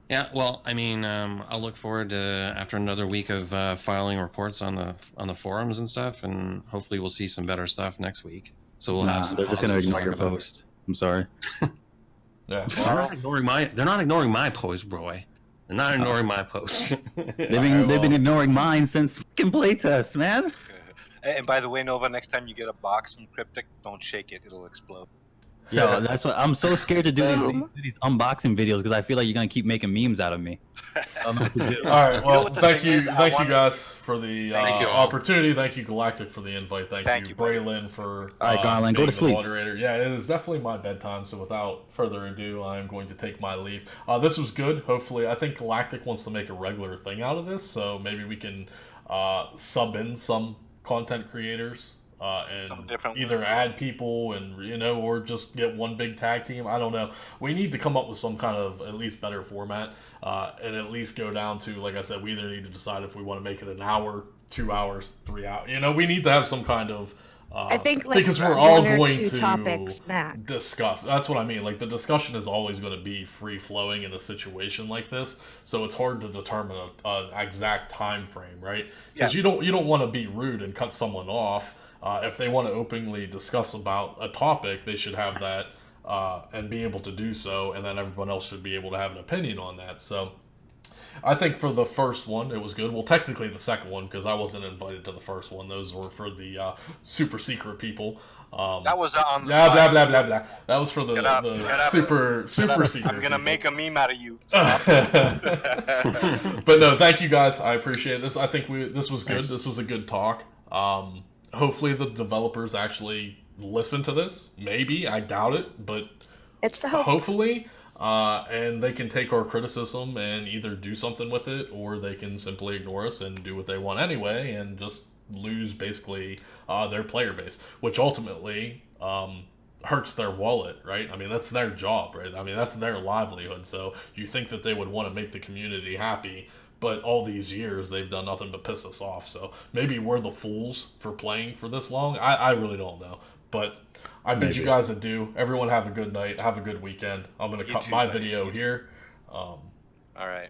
S3: Yeah, well, I mean, I'll look forward to after another week of filing reports on the forums and stuff, and hopefully we'll see some better stuff next week. So we'll have some.
S6: They're just gonna
S3: positive
S6: ignore
S3: talk
S6: your
S3: about it.
S6: post. I'm sorry.
S1: Yeah.
S3: They're not ignoring my post, boy. They're not ignoring my post.
S6: They've been ignoring mine since fucking playtest, man.
S2: And by the way, Nova, next time you get a box from Cryptic, don't shake it; it'll explode.
S6: Yo, that's what I'm so scared to do these unboxing videos because I feel like you're gonna keep making memes out of me. I don't know what to do.
S1: All right. Well,
S2: what the
S1: thank
S2: thing
S1: you
S2: is? I want-
S1: guys for the
S2: Thank you.
S1: opportunity. Thank you, Galactic, for the invite. Thank you,
S2: buddy.
S1: Braylon, for
S6: All right, Garland, go
S1: being
S6: to
S1: the
S6: sleep.
S1: moderator. Yeah, it is definitely my bedtime. So without further ado, I am going to take my leave. This was good. Hopefully, I think Galactic wants to make a regular thing out of this. So maybe we can sub in some content creators.
S2: Some
S1: And
S2: different
S1: either
S2: ones.
S1: add people and or just get one big tag team. I don't know. We need to come up with some kind of at least better format, and at least go down to, like I said, we either need to decide if we want to make it an hour, 2 hours, 3 hours. We need to have some kind of
S4: I think like
S1: because we're all
S4: one or
S1: going
S4: two
S1: to
S4: topics max.
S1: discuss. That's what I mean. Like the discussion is always going to be free flowing in a situation like this, so it's hard to determine an exact time frame, right? Because you don't want to be rude and cut someone off. If they want to openly discuss about a topic, they should have that and be able to do so, and then everyone else should be able to have an opinion on that. So I think for the first one, it was good. Well, technically the second one, because I wasn't invited to the first one. Those were for the super secret people.
S2: That was on the
S1: blah blah blah blah blah. That was for the super secret.
S2: I'm gonna make a meme out of you.
S1: But no, thank you guys. I appreciate this. I think this was good. Nice. This was a good talk. Hopefully the developers actually listen to this. Maybe, I doubt it, but
S4: it's the hope.
S1: Hopefully. And they can take our criticism and either do something with it, or they can simply ignore us and do what they want anyway and just lose basically their player base, which ultimately hurts their wallet, right? I mean, that's their job, right? I mean, that's their livelihood. So you think that they would want to make the community happy, but all these years they've done nothing but piss us off. So maybe we're the fools for playing for this long. I really don't know. But I bid you guys adieu. Everyone have a good night. Have a good weekend. I'm going to cut my video here.
S2: All right.